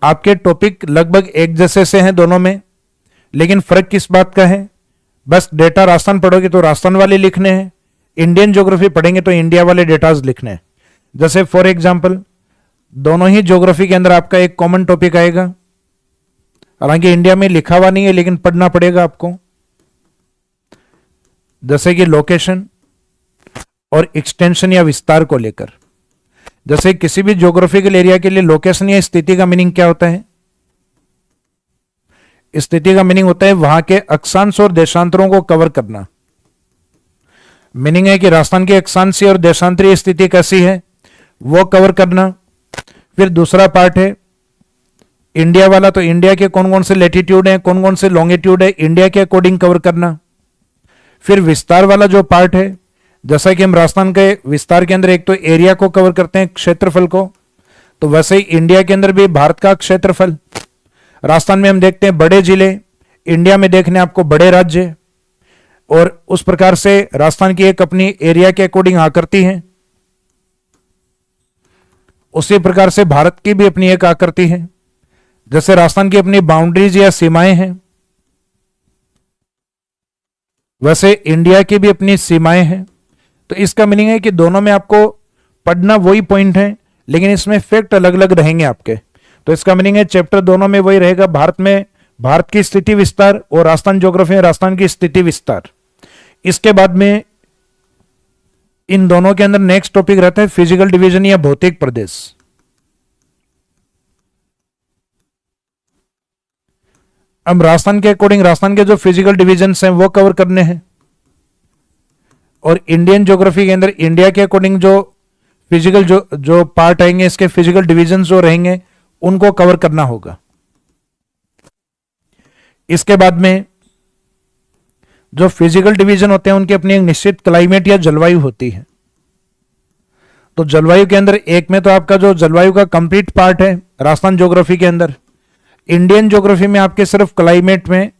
आपके टॉपिक लगभग एक जैसे से हैं दोनों में, लेकिन फर्क किस बात का है? बस डेटा राजस्थान पढ़ोगे तो राजस्थान वाले लिखने हैं, इंडियन ज्योग्राफी पढ़ेंगे तो इंडिया वाले डेटाज लिखने हैं। जैसे फॉर एग्जांपल दोनों ही ज्योग्राफी के अंदर आपका एक कॉमन टॉपिक आएगा, हालांकि इंडिया में लिखा हुआ नहीं है लेकिन पढ़ना पड़ेगा आपको, जैसे कि लोकेशन और एक्सटेंशन या विस्तार को लेकर। जैसे किसी भी ज्योग्राफिकल एरिया के लिए लोकेशन या स्थिति का मीनिंग क्या होता है? स्थिति का मीनिंग होता है वहां के अक्षांश और देशांतरों को कवर करना। मीनिंग है कि राजस्थान की अक्षांशीय और देशांतरीय स्थिति कैसी है वो कवर करना। फिर दूसरा पार्ट है इंडिया वाला, तो इंडिया के कौन कौन से लेटीट्यूड हैं, कौन कौन से लॉन्गिट्यूड है, इंडिया के अकॉर्डिंग कवर करना। फिर विस्तार वाला जो पार्ट है, जैसा कि हम राजस्थान के विस्तार के अंदर एक तो एरिया को कवर करते हैं, क्षेत्रफल को, तो वैसे ही इंडिया के अंदर भी भारत का क्षेत्रफल। राजस्थान में हम देखते हैं बड़े जिले, इंडिया में देखने आपको बड़े राज्य, और उस प्रकार से राजस्थान की एक अपनी एरिया के अकॉर्डिंग आकृति है। उसी प्रकार से भारत की भी अपनी एक आकृति है, जैसे राजस्थान की अपनी बाउंड्रीज या सीमाएं हैं, वैसे इंडिया की भी अपनी सीमाएं हैं। तो इसका मीनिंग है कि दोनों में आपको पढ़ना वही पॉइंट है, लेकिन इसमें फैक्ट अलग अलग रहेंगे आपके। तो इसका मीनिंग है चैप्टर दोनों में वही रहेगा, भारत में भारत की स्थिति विस्तार और राजस्थान ज्योग्राफी में राजस्थान की स्थिति विस्तार। इसके बाद में इन दोनों के अंदर नेक्स्ट टॉपिक रहता है फिजिकल डिवीजन या भौतिक प्रदेश। अब राजस्थान के अकॉर्डिंग राजस्थान के जो फिजिकल डिवीजन्स हैं वो कवर करने हैं, और इंडियन ज्योग्राफी के अंदर इंडिया के अकॉर्डिंग जो फिजिकल जो पार्ट आएंगे, इसके फिजिकल डिवीजन्स जो रहेंगे उनको कवर करना होगा। इसके बाद में जो फिजिकल डिवीजन होते हैं उनकी अपनी एक निश्चित क्लाइमेट या जलवायु होती है। तो जलवायु के अंदर एक में तो आपका जो जलवायु का कंप्लीट पार्ट है राजस्थान ज्योग्राफी के अंदर, इंडियन ज्योग्राफी में आपके सिर्फ क्लाइमेट में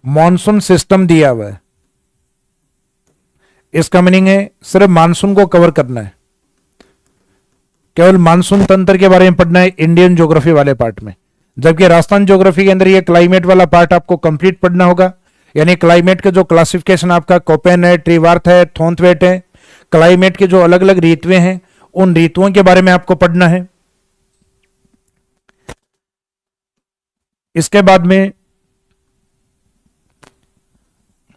मॉनसून सिस्टम दिया हुआ है। इसका मीनिंग है सिर्फ मानसून को कवर करना है, केवल मानसून तंत्र के बारे में पढ़ना है इंडियन ज्योग्राफी वाले पार्ट में। जबकि राजस्थान ज्योग्राफी के अंदर ये क्लाइमेट वाला पार्ट आपको कंप्लीट पढ़ना होगा, यानी क्लाइमेट का जो क्लासिफिकेशन आपका कोपेन है, ट्रीवार्थ है, थोंथवेट है, क्लाइमेट के जो अलग अलग ऋतुएं हैं उन ऋतुओं के बारे में आपको पढ़ना है। इसके बाद में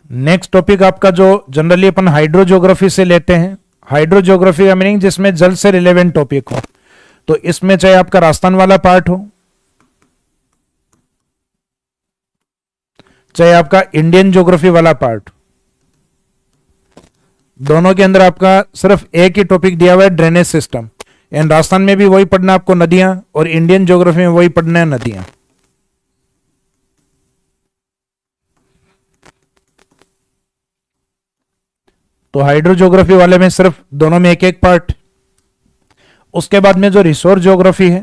नेक्स्ट टॉपिक आपका जो जनरली अपन हाइड्रो ज्योग्राफी से लेते हैं, हाइड्रो ज्योग्राफी का मीनिंग जिसमें जल से रिलेवेंट टॉपिक हो। तो इसमें चाहे आपका राजस्थान वाला पार्ट हो, चाहे आपका इंडियन ज्योग्राफी वाला पार्ट, दोनों के अंदर आपका सिर्फ एक ही टॉपिक दिया हुआ है ड्रेनेज सिस्टम। एंड राजस्थान में भी वही पढ़ना आपको नदियां, और इंडियन ज्योग्राफी में वही पढ़ना है नदियां। तो हाइड्रो ज्योग्राफी वाले में सिर्फ दोनों में एक एक पार्ट। उसके बाद में जो रिसोर्स ज्योग्राफी है,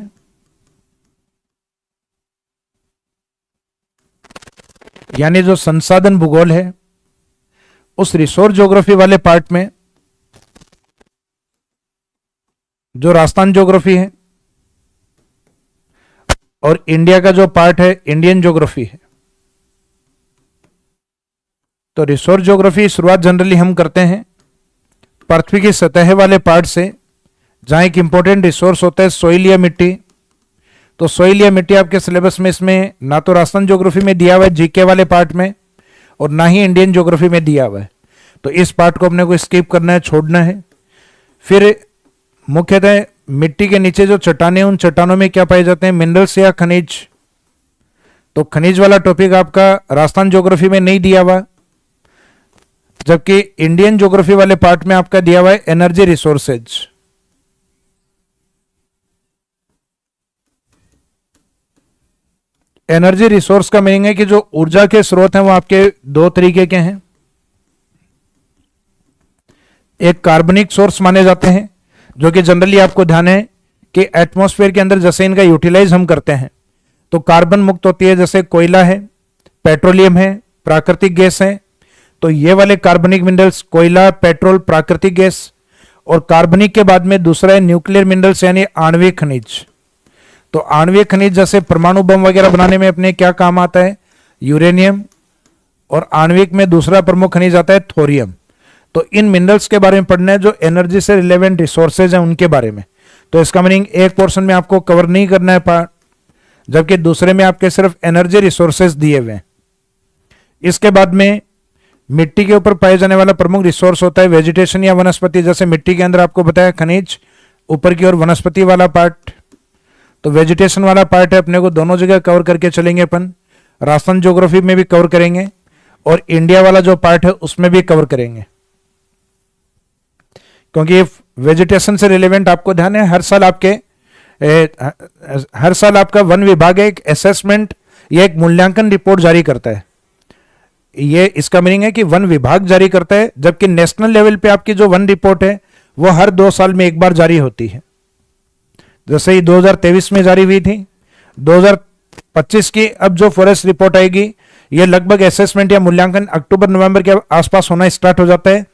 यानी जो संसाधन भूगोल है, उस रिसोर्स ज्योग्राफी वाले पार्ट में जो राजस्थान ज्योग्राफी है और इंडिया का जो पार्ट है इंडियन ज्योग्राफी है। तो रिसोर्स ज्योग्राफी शुरुआत जनरली हम करते हैं पृथ्वी की सतह वाले पार्ट से, जहां एक इंपॉर्टेंट रिसोर्स होता है सोइल या मिट्टी। तो सोइल या मिट्टी आपके सिलेबस में इसमें ना तो राजस्थान ज्योग्राफी में दिया हुआ है जीके वाले पार्ट में, और ना ही इंडियन ज्योग्राफी में दिया हुआ है। तो इस पार्ट को अपने को स्किप करना है, छोड़ना है। फिर मुख्यतः मिट्टी के नीचे जो चट्टानें, उन चट्टानों में क्या पाए जाते हैं, मिनरल्स या खनिज। तो खनिज वाला टॉपिक आपका राजस्थान ज्योग्राफी में नहीं दिया हुआ, जबकि इंडियन ज्योग्राफी वाले पार्ट में आपका दिया हुआ है एनर्जी रिसोर्सेज। एनर्जी रिसोर्स का मीनिंग है कि जो ऊर्जा के स्रोत हैं वो आपके दो तरीके के हैं। एक कार्बनिक सोर्स माने जाते हैं, जो कि जनरली आपको ध्यान है कि एटमॉस्फेयर के अंदर जैसे इनका यूटिलाइज हम करते हैं तो कार्बन मुक्त होती है, जैसे कोयला है, पेट्रोलियम है, प्राकृतिक गैस है। तो ये वाले कार्बनिक मिनरल्स कोयला, पेट्रोल, प्राकृतिक गैस, और कार्बनिक के बाद में दूसरा है न्यूक्लियर मिनरल्स यानी आणविक खनिज। तो आणविक खनिज जैसे परमाणु बम वगैरह बनाने में अपने क्या काम आता है, यूरेनियम, और आणविक में दूसरा प्रमुख खनिज आता है थोरियम। तो इन मिनरल्स के बारे में पढ़ना है जो एनर्जी से रिलेवेंट रिसोर्सेज हैं उनके बारे में। तो इसका मीनिंग एक पोर्शन में आपको कवर नहीं करना है पार्ट, जबकि दूसरे में आपके सिर्फ एनर्जी रिसोर्सेज दिए हुए हैं। इसके बाद में मिट्टी के ऊपर पाए जाने वाला प्रमुख रिसोर्स होता है वेजिटेशन या वनस्पति। जैसे मिट्टी के अंदर आपको बताया खनिज, ऊपर की ओर वनस्पति वाला पार्ट। तो वेजिटेशन वाला पार्ट है, अपने को दोनों जगह कवर करके चलेंगे अपन। राजस्थान ज्योग्राफी में भी कवर करेंगे और इंडिया वाला जो पार्ट है उसमें भी कवर करेंगे, क्योंकि वेजिटेशन से रिलेवेंट आपको ध्यान है हर साल आपका वन विभाग एक असेसमेंट या एक मूल्यांकन रिपोर्ट जारी करता है। ये इसका मीनिंग है कि वन विभाग जारी करता है, जबकि नेशनल लेवल पे आपकी जो वन रिपोर्ट है वो हर 2 साल में एक बार जारी होती है। जैसे ही 2023 में जारी हुई थी, 2025 की अब जो फॉरेस्ट रिपोर्ट आएगी ये लगभग असेसमेंट या मूल्यांकन अक्टूबर नवंबर के आसपास होना स्टार्ट हो जाता है।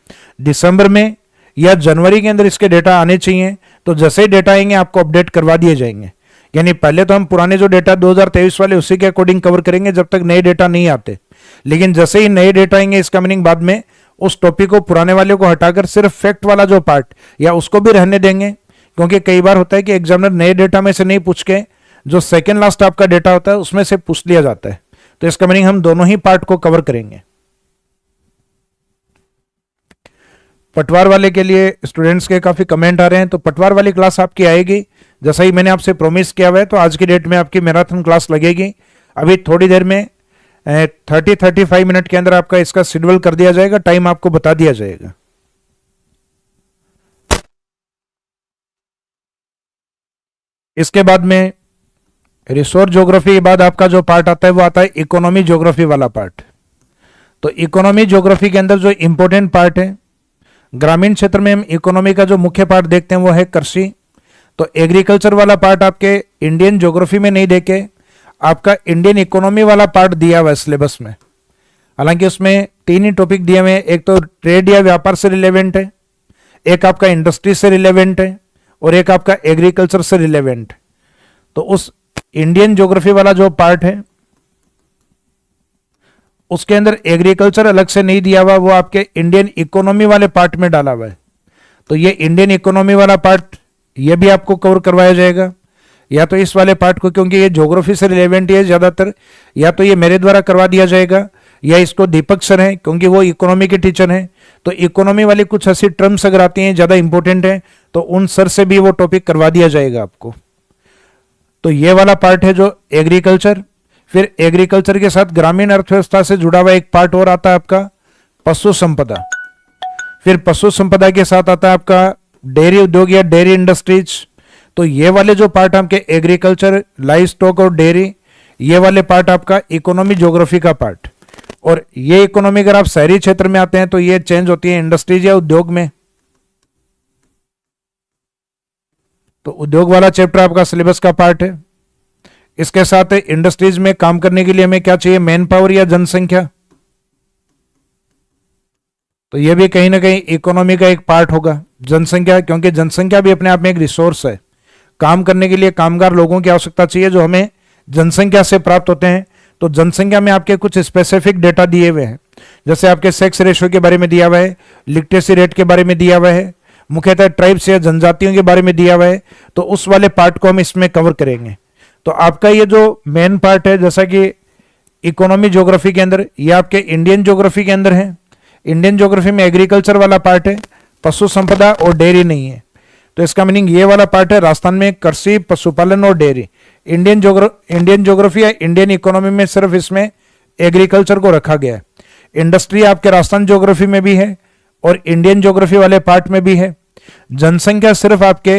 दिसंबर में या जनवरी के अंदर इसके डेटा आने चाहिए। तो जैसे ही डेटा आएंगे आपको अपडेट करवा दिए जाएंगे। यानी पहले तो हम पुराने जो डेटा 2023 वाले उसी के अकॉर्डिंग कवर करेंगे जब तक नए डेटा नहीं आते, लेकिन जैसे ही नए डेटा आएंगे इसका मीनिंग बाद में उस टॉपिक को, पुराने वाले को हटाकर सिर्फ फैक्ट वाला जो पार्ट या उसको भी रहने देंगे, क्योंकि कई बार होता है कि एग्जामिनर नए डेटा में से नहीं पूछ के जो सेकेंड लास्ट आपका डेटा होता है उसमें से पूछ लिया जाता है। तो इसका मीनिंग हम दोनों ही पार्ट को कवर करेंगे। पटवार वाले के लिए स्टूडेंट्स के काफी कमेंट आ रहे हैं, तो पटवार वाली क्लास आपकी आएगी जैसा ही मैंने आपसे प्रॉमिस किया हुआ है। तो आज की डेट में आपकी मैराथन क्लास लगेगी। अभी थोड़ी देर में 30-35 मिनट के अंदर आपका इसका शेड्यूल कर दिया जाएगा, टाइम आपको बता दिया जाएगा। इसके बाद में रिसोर्स ज्योग्राफी के बाद आपका जो पार्ट आता है वो आता है इकोनॉमी ज्योग्राफी वाला पार्ट। तो इकोनॉमी ज्योग्राफी के अंदर जो इंपॉर्टेंट पार्ट है, ग्रामीण क्षेत्र में हम इकोनॉमी का जो मुख्य पार्ट देखते हैं वो है कृषि। तो एग्रीकल्चर वाला पार्ट आपके इंडियन ज्योग्राफी में नहीं देके आपका इंडियन इकोनॉमी वाला पार्ट दिया हुआ है सिलेबस में। हालांकि उसमें 3 ही टॉपिक दिए हुए हैं, एक तो ट्रेड या व्यापार से रिलेवेंट है, एक आपका इंडस्ट्री से रिलेवेंट है, और एक आपका एग्रीकल्चर से रिलेवेंट। तो उस इंडियन ज्योग्राफी वाला जो पार्ट है उसके अंदर एग्रीकल्चर अलग से नहीं दिया हुआ, वो आपके इंडियन इकोनॉमी वाले पार्ट में डाला हुआ है। तो ये इंडियन इकोनॉमी वाला पार्ट ये भी आपको कवर करवाया जाएगा, या तो इस वाले पार्ट को, क्योंकि ये ज्योग्राफी से रिलेवेंट है ज्यादातर, या तो ये मेरे द्वारा करवा दिया जाएगा या इसको दीपक सर हैं क्योंकि वो इकोनॉमी के टीचर हैं। तो इकोनॉमी वाली कुछ ऐसी टर्म्स अगर आती हैं ज्यादा इंपॉर्टेंट है तो उन सर से भी वो टॉपिक करवा दिया जाएगा आपको। तो ये वाला पार्ट है जो एग्रीकल्चर। फिर एग्रीकल्चर के साथ ग्रामीण अर्थव्यवस्था से जुड़ा हुआ एक पार्ट और आता है आपका पशु संपदा। फिर पशु संपदा के साथ आता है आपका डेयरी उद्योग या डेयरी इंडस्ट्रीज। तो ये वाले जो पार्ट आपके एग्रीकल्चर, लाइव स्टॉक और डेयरी, ये वाले पार्ट आपका इकोनॉमी ज्योग्राफी का पार्ट। और ये इकोनॉमी अगर आप शहरी क्षेत्र में आते हैं तो ये चेंज होती है इंडस्ट्रीज या उद्योग में। तो उद्योग वाला चैप्टर आपका सिलेबस का पार्ट है। इसके साथ इंडस्ट्रीज में काम करने के लिए हमें क्या चाहिए, मैन पावर या जनसंख्या। तो यह भी कहीं ना कहीं इकोनॉमी का एक पार्ट होगा, जनसंख्या, क्योंकि जनसंख्या भी अपने आप में एक रिसोर्स है। काम करने के लिए कामगार लोगों की आवश्यकता चाहिए जो हमें जनसंख्या से प्राप्त होते हैं। तो जनसंख्या में आपके कुछ स्पेसिफिक डेटा दिए हुए हैं, जैसे आपके सेक्स रेशियो के बारे में दिया हुआ है, लिटरेसी रेट के बारे में दिया हुआ है, मुख्यतः ट्राइब्स या जनजातियों के बारे में दिया हुआ है। तो उस वाले पार्ट को हम इसमें कवर करेंगे। तो आपका ये जो मेन पार्ट है, जैसा कि इकोनॉमी ज्योग्राफी के अंदर, ये आपके इंडियन ज्योग्राफी के अंदर है। इंडियन ज्योग्राफी में एग्रीकल्चर वाला पार्ट है, पशु संपदा और डेयरी नहीं है। तो इसका मीनिंग ये वाला पार्ट है राजस्थान में कृषि, पशुपालन और डेयरी। इंडियन ज्योग्राफी या इंडियन इकोनॉमी में सिर्फ इसमें एग्रीकल्चर को रखा गया है। इंडस्ट्री आपके राजस्थान ज्योग्राफी में भी है और इंडियन ज्योग्राफी वाले पार्ट में भी है। जनसंख्या सिर्फ आपके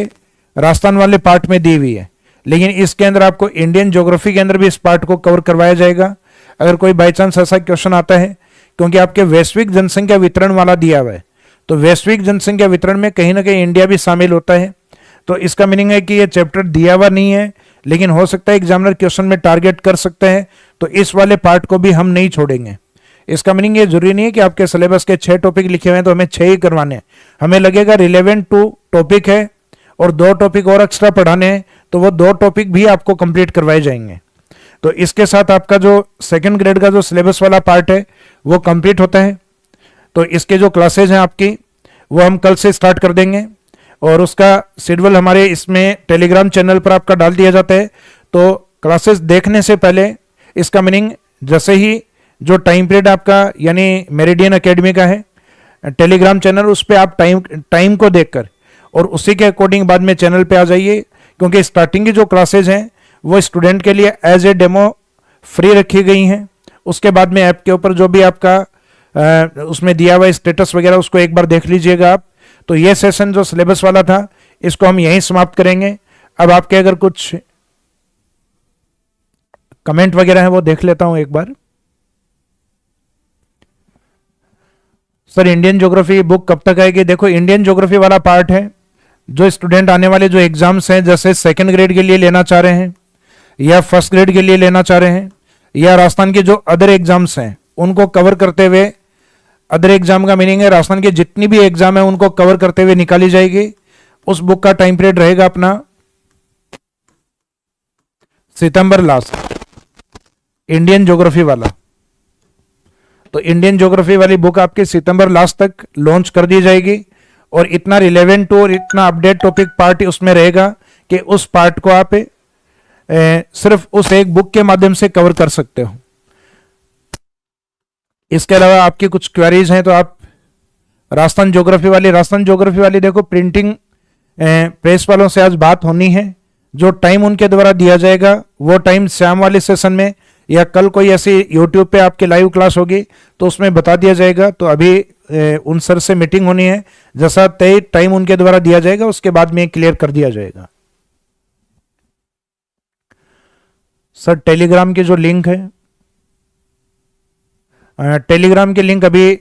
राजस्थान वाले पार्ट में दी हुई है, लेकिन इसके अंदर आपको इंडियन ज्योग्राफी के अंदर भी इस पार्ट को कवर करवाया जाएगा अगर कोई बाई चांस ऐसा क्वेश्चन आता है, क्योंकि आपके वैश्विक जनसंख्या वितरण वाला दिया हुआ है। तो वैश्विक जनसंख्या वितरण में कहीं ना कहीं इंडिया भी शामिल होता है। तो इसका मीनिंग है कि ये चैप्टर दिया हुआ नहीं है, लेकिन हो सकता है एग्जामिनर क्वेश्चन में टारगेट कर सकते हैं। तो इस वाले पार्ट को भी हम नहीं छोड़ेंगे। इसका मीनिंग ये जरूरी नहीं है कि आपके सिलेबस के 6 टॉपिक लिखे हुए हैं तो हमें 6 ही करवाने हैं। हमें लगेगा रिलेवेंट टू टॉपिक है और 2 टॉपिक और एक्स्ट्रा पढ़ाने हैं तो वो 2 टॉपिक भी आपको कंप्लीट करवाए जाएंगे। तो इसके साथ आपका जो सेकंड ग्रेड का जो सिलेबस वाला पार्ट है वो कंप्लीट होता है। तो इसके जो क्लासेज हैं आपकी वो हम कल से स्टार्ट कर देंगे और उसका शेड्यूल हमारे इसमें टेलीग्राम चैनल पर आपका डाल दिया जाता है। तो क्लासेस देखने से पहले इसका मीनिंग जैसे ही जो टाइम पीरियड आपका यानी मेरिडियन एकेडमी का है टेलीग्राम चैनल, उस पर आप टाइम को देखकर और उसी के अकॉर्डिंग बाद में चैनल पे आ जाइए, क्योंकि स्टार्टिंग की जो क्लासेज हैं वो स्टूडेंट के लिए एज ए डेमो फ्री रखी गई हैं। उसके बाद में ऐप के ऊपर जो भी आपका उसमें दिया हुआ स्टेटस वगैरह उसको एक बार देख लीजिएगा आप। तो ये सेशन जो सिलेबस वाला था इसको हम यहीं समाप्त करेंगे। अब आपके अगर कुछ कमेंट वगैरह है वो देख लेता हूं एक बार। सर इंडियन ज्योग्राफी बुक कब तक आएगी? देखो इंडियन ज्योग्राफी वाला पार्ट है जो स्टूडेंट आने वाले जो एग्जाम्स हैं, जैसे सेकंड ग्रेड के लिए लेना चाह रहे हैं या फर्स्ट ग्रेड के लिए लेना चाह रहे हैं या राजस्थान के जो अदर एग्जाम्स हैं उनको कवर करते हुए, अदर एग्जाम का मीनिंग है राजस्थान के जितनी भी एग्जाम है उनको कवर करते हुए निकाली जाएगी। उस बुक का टाइम पीरियड रहेगा अपना सितंबर लास्ट, इंडियन ज्योग्राफी वाला। तो इंडियन ज्योग्राफी वाली बुक आपके सितंबर लास्ट तक लॉन्च कर दी जाएगी और इतना रिलेवेंट और इतना अपडेट टॉपिक पार्ट उसमें रहेगा कि उस पार्ट को आप सिर्फ उस एक बुक के माध्यम से कवर कर सकते हो। इसके अलावा आपकी कुछ क्वेरीज हैं तो आप राजस्थान ज्योग्राफी वाली देखो प्रिंटिंग प्रेस वालों से आज बात होनी है। जो टाइम उनके द्वारा दिया जाएगा वो टाइम शाम वाले सेशन में या कल कोई ऐसी यूट्यूब पे आपकी लाइव क्लास होगी तो उसमें बता दिया जाएगा। तो अभी उन सर से मीटिंग होनी है, जैसा तय टाइम उनके द्वारा दिया जाएगा उसके बाद में क्लियर कर दिया जाएगा। सर टेलीग्राम की जो लिंक है, टेलीग्राम की लिंक अभी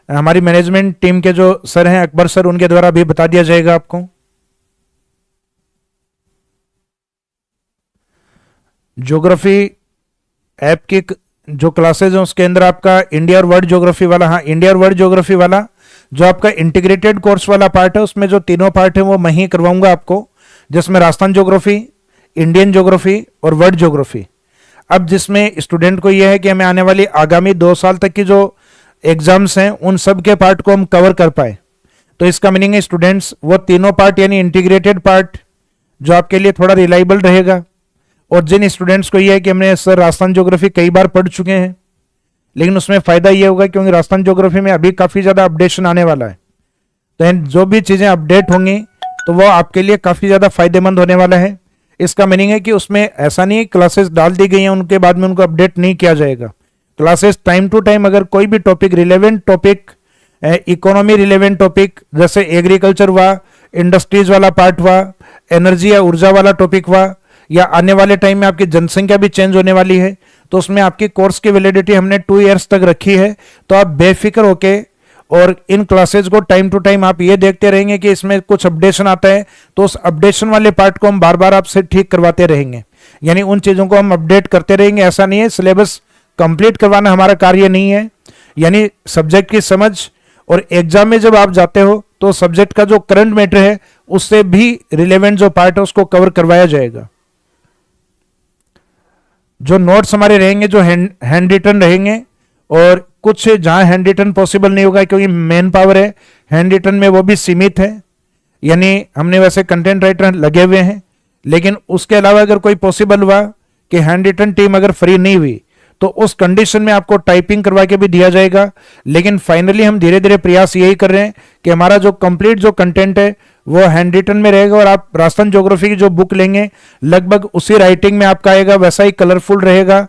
हमारी मैनेजमेंट टीम के जो सर हैं अकबर सर, उनके द्वारा अभी बता दिया जाएगा आपको। ज्योग्राफी ऐप की जो क्लासेज हैं उसके अंदर आपका इंडिया और वर्ल्ड ज्योग्राफी वाला, हाँ इंडिया और वर्ल्ड ज्योग्राफी वाला जो आपका इंटीग्रेटेड कोर्स वाला पार्ट है उसमें जो तीनों पार्ट है वो मैं ही करवाऊंगा आपको, जिसमें राजस्थान ज्योग्राफी, इंडियन ज्योग्राफी और वर्ल्ड ज्योग्राफी। अब जिसमें स्टूडेंट को यह है कि हमें आने वाली आगामी 2 साल तक की जो एग्जाम्स हैं उन सब के पार्ट को हम कवर कर पाए। तो इसका मीनिंग है स्टूडेंट्स वो तीनों पार्ट यानी इंटीग्रेटेड पार्ट जो आपके लिए थोड़ा रिलायबल रहेगा। और जिन स्टूडेंट्स को यह है कि हमने सर राजस्थान ज्योग्राफी कई बार पढ़ चुके हैं, लेकिन उसमें फायदा यह होगा क्योंकि राजस्थान ज्योग्राफी में अभी काफी ज्यादा अपडेशन आने वाला है, तो जो भी चीजें अपडेट होंगी तो वो आपके लिए काफी ज्यादा फायदेमंद होने वाला है। इसका मीनिंग है कि उसमें ऐसा नहीं क्लासेस डाल दी गई हैं उनके बाद में उनको अपडेट नहीं किया जाएगा। क्लासेस टाइम टू टाइम अगर कोई भी topic relevant topic, economy relevant topic जैसे एग्रीकल्चर हुआ, इंडस्ट्रीज वाला पार्ट हुआ, एनर्जी या ऊर्जा वाला टॉपिक हुआ, या आने वाले टाइम में आपकी जनसंख्या भी चेंज होने वाली है तो उसमें आपकी कोर्स की वैलिडिटी हमने 2 इयर्स तक रखी है। तो आप बेफिक्र होके और इन क्लासेज को टाइम टू टाइम आप ये देखते रहेंगे कि इसमें कुछ अपडेशन आता है तो उस अपडेशन वाले पार्ट को हम बार बार आपसे ठीक करवाते रहेंगे, यानी उन चीजों को हम अपडेट करते रहेंगे। ऐसा नहीं है सिलेबस कंप्लीट करवाना हमारा कार्य नहीं है, यानी सब्जेक्ट की समझ और एग्जाम में जब आप जाते हो तो सब्जेक्ट का जो करंट मैटर है उससे भी रिलेवेंट जो पार्ट है उसको कवर करवाया जाएगा। जो नोट्स हमारे रहेंगे जो हैंड रिटन रहेंगे और कुछ जहां हैंड रिटन पॉसिबल नहीं होगा क्योंकि मेन पावर है हैंड रिटन में वो भी सीमित है, यानी हमने वैसे कंटेंट राइटर लगे हुए हैं, लेकिन उसके अलावा अगर कोई पॉसिबल हुआ कि हैंड रिटन टीम अगर फ्री नहीं हुई तो उस कंडीशन में आपको टाइपिंग करवा के भी दिया जाएगा। लेकिन फाइनली हम धीरे धीरे प्रयास यही कर रहे हैं कि हमारा जो कंप्लीट जो कंटेंट है वो हैंड रिटन में रहेगा और आप राजस्थान ज्योग्राफी की जो बुक लेंगे लगभग उसी राइटिंग में आपका आएगा, वैसा ही कलरफुल रहेगा।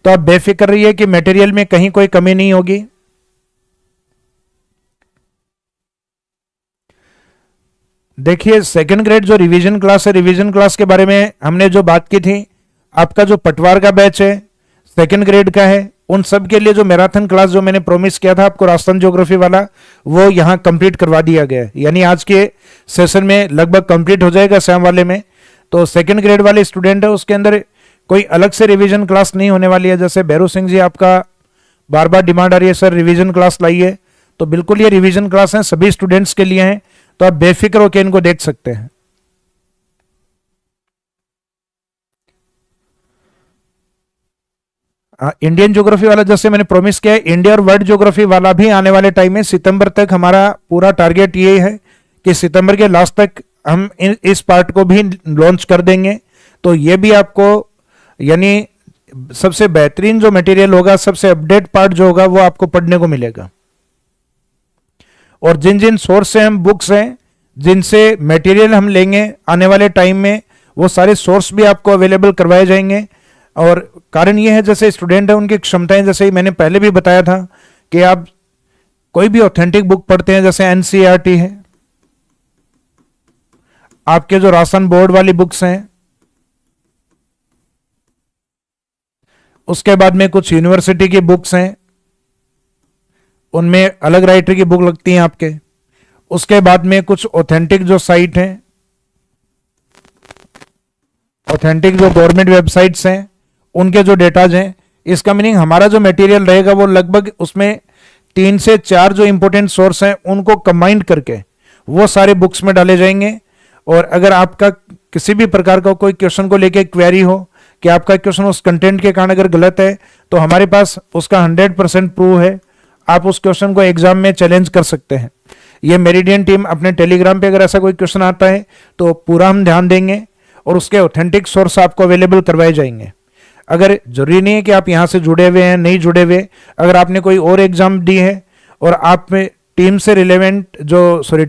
तो आप बेफिक्र रहिए कि मटेरियल में कहीं कोई कमी नहीं होगी। देखिए सेकंड ग्रेड जो रिवीजन क्लास है, रिवीजन क्लास के बारे में हमने जो बात की थी, आपका जो पटवार का बैच है सेकंड ग्रेड का है, उन सब के लिए जो मैराथन क्लास जो मैंने प्रॉमिस किया था आपको राजस्थान ज्योग्राफी वाला वो यहां कंप्लीट करवा दिया गया है, यानी आज के सेशन में लगभग कंप्लीट हो जाएगा शाम वाले में। तो सेकंड ग्रेड वाले स्टूडेंट है उसके अंदर कोई अलग से रिवीजन क्लास नहीं होने वाली है। जैसे भैरू सिंह जी आपका बार बार डिमांड आ रही है सर रिवीजन क्लास लाइए, तो बिल्कुल ये रिवीजन क्लास है, सभी स्टूडेंट्स के लिए हैं, तो आप बेफिक्र होकर इनको देख सकते हैं। इंडियन ज्योग्राफी वाला जैसे मैंने प्रॉमिस किया है, इंडिया और वर्ल्ड ज्योग्राफी वाला भी आने वाले टाइम में सितंबर तक हमारा पूरा टारगेट ये है कि सितंबर के लास्ट तक हम इस पार्ट को भी लॉन्च कर देंगे। तो ये भी आपको यानी सबसे बेहतरीन जो मटेरियल होगा, सबसे अपडेट पार्ट जो होगा वो आपको पढ़ने को मिलेगा। और जिन जिन सोर्स से हम बुक्स हैं, जिनसे मटेरियल हम लेंगे आने वाले टाइम में, वो सारे सोर्स भी आपको अवेलेबल करवाए जाएंगे। और कारण ये है जैसे स्टूडेंट है उनकी क्षमताएं, जैसे ही मैंने पहले भी बताया था कि आप कोई भी ऑथेंटिक बुक पढ़ते हैं, जैसे एनसीईआरटी है, आपके जो राशन बोर्ड वाली बुक्स हैं, उसके बाद में कुछ यूनिवर्सिटी की बुक्स हैं, उनमें अलग राइटर की बुक लगती है आपके। उसके बाद में कुछ ऑथेंटिक जो साइट हैं, ऑथेंटिक जो गवर्नमेंट वेबसाइट्स हैं, उनके जो डेटाज हैं। इसका मीनिंग हमारा जो मटेरियल रहेगा वो लगभग उसमें 3 से 4 जो इंपॉर्टेंट सोर्स हैं उनको कंबाइंड करके वो सारे बुक्स में डाले जाएंगे। और अगर आपका किसी भी प्रकार का कोई क्वेश्चन को लेके क्वेरी हो कि आपका क्वेश्चन उस कंटेंट के कारण अगर गलत है, तो हमारे पास उसका 100% प्रूफ है, आप उस क्वेश्चन को एग्जाम में चैलेंज कर सकते हैं। ये मेरिडियन टीम अपने टेलीग्राम पे अगर ऐसा कोई क्वेश्चन आता है तो पूरा हम ध्यान देंगे और उसके ऑथेंटिक सोर्स आपको अवेलेबल करवाए जाएंगे। अगर जरूरी नहीं है कि आप यहाँ से जुड़े हुए हैं, नहीं जुड़े हुए, अगर आपने कोई और एग्जाम दी है और आप में टीम से रिलेवेंट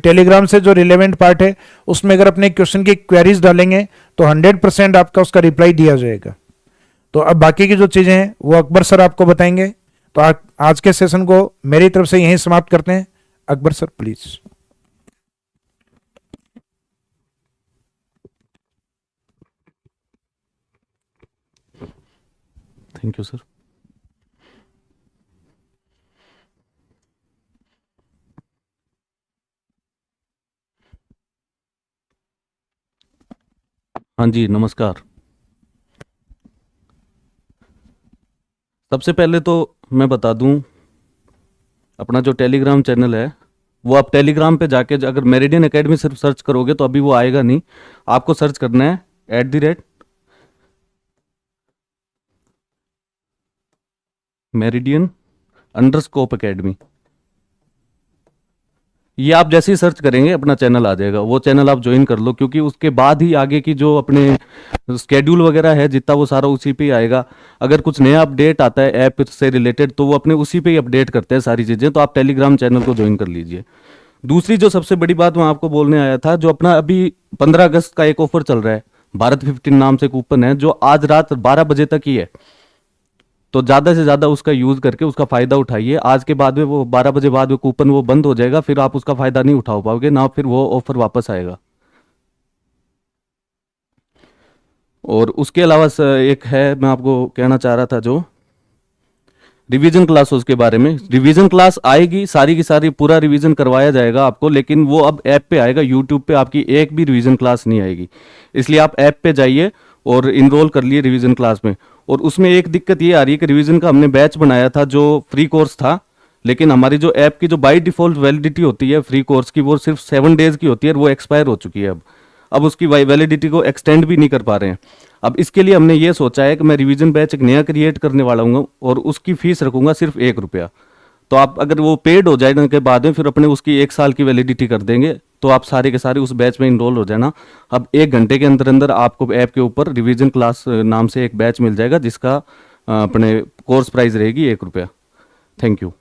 टेलीग्राम से जो रिलेवेंट पार्ट है उसमें अगर अपने क्वेश्चन की क्वेरीज डालेंगे तो 100% आपका उसका रिप्लाई दिया जाएगा। तो अब बाकी की जो चीजें हैं वो अकबर सर आपको बताएंगे। तो आज के सेशन को मेरी तरफ से यहीं समाप्त करते हैं। Akbar sir please. Thank you sir. हाँ जी, नमस्कार। सबसे पहले तो मैं बता दूं, अपना जो टेलीग्राम चैनल है वो आप टेलीग्राम पे जाके अगर मेरिडियन एकेडमी सिर्फ सर्च करोगे तो अभी वो आएगा नहीं, आपको सर्च करना है @मेरिडियन_एकेडमी। ये आप जैसे ही सर्च करेंगे अपना चैनल आ जाएगा, वो चैनल आप ज्वाइन कर लो, क्योंकि उसके बाद ही आगे की जो अपने स्केड्यूल वगैरह है जितना वो सारा उसी पे ही आएगा। अगर कुछ नया अपडेट आता है ऐप से रिलेटेड तो वो अपने उसी पे ही अपडेट करते हैं सारी चीज़ें, तो आप टेलीग्राम चैनल को ज्वाइन कर लीजिए। दूसरी जो सबसे बड़ी बात मैं आपको बोलने आया था, जो अपना अभी 15 अगस्त का एक ऑफर चल रहा है, भारत 15 नाम से कूपन है जो आज रात 12 बजे तक ही है, तो ज़्यादा से ज़्यादा उसका यूज़ करके उसका फ़ायदा उठाइए। आज के बाद में वो 12 बजे बाद वो कूपन वो बंद हो जाएगा, फिर आप उसका फ़ायदा नहीं उठा पाओगे, ना फिर वो ऑफर वापस आएगा। और उसके अलावा एक है, मैं आपको कहना चाह रहा था, जो रिवीजन क्लास, उसके बारे में। रिवीजन क्लास आएगी, सारी की सारी पूरा रिवीजन करवाया जाएगा आपको, लेकिन वो अब ऐप पे आएगा, यूट्यूब पे आपकी एक भी रिवीजन क्लास नहीं आएगी। इसलिए आप ऐप पे जाइए और इनरोल कर लिए रिवीजन क्लास में। और उसमें एक दिक्कत ये आ रही है कि रिवीजन का हमने बैच बनाया था जो फ्री कोर्स था, लेकिन हमारी जो ऐप की जो बाय डिफॉल्ट वैलिडिटी होती है फ्री कोर्स की, वो सिर्फ 7 डेज की होती है, वो एक्सपायर हो चुकी है। अब उसकी वैलिडिटी को एक्सटेंड भी नहीं कर पा रहे हैं। अब इसके लिए हमने ये सोचा है कि मैं रिवीजन बैच एक नया क्रिएट करने वाला हूँ और उसकी फीस रखूंगा सिर्फ ₹1। तो आप अगर वो पेड हो जाए के बाद में फिर अपने उसकी 1 साल की वैलिडिटी कर देंगे, तो आप सारे के सारे उस बैच में इनरोल हो जाना। अब 1 घंटे के अंदर अंदर आपको ऐप के ऊपर रिवीजन क्लास नाम से एक बैच मिल जाएगा, जिसका अपने कोर्स प्राइस रहेगी ₹1। Thank you.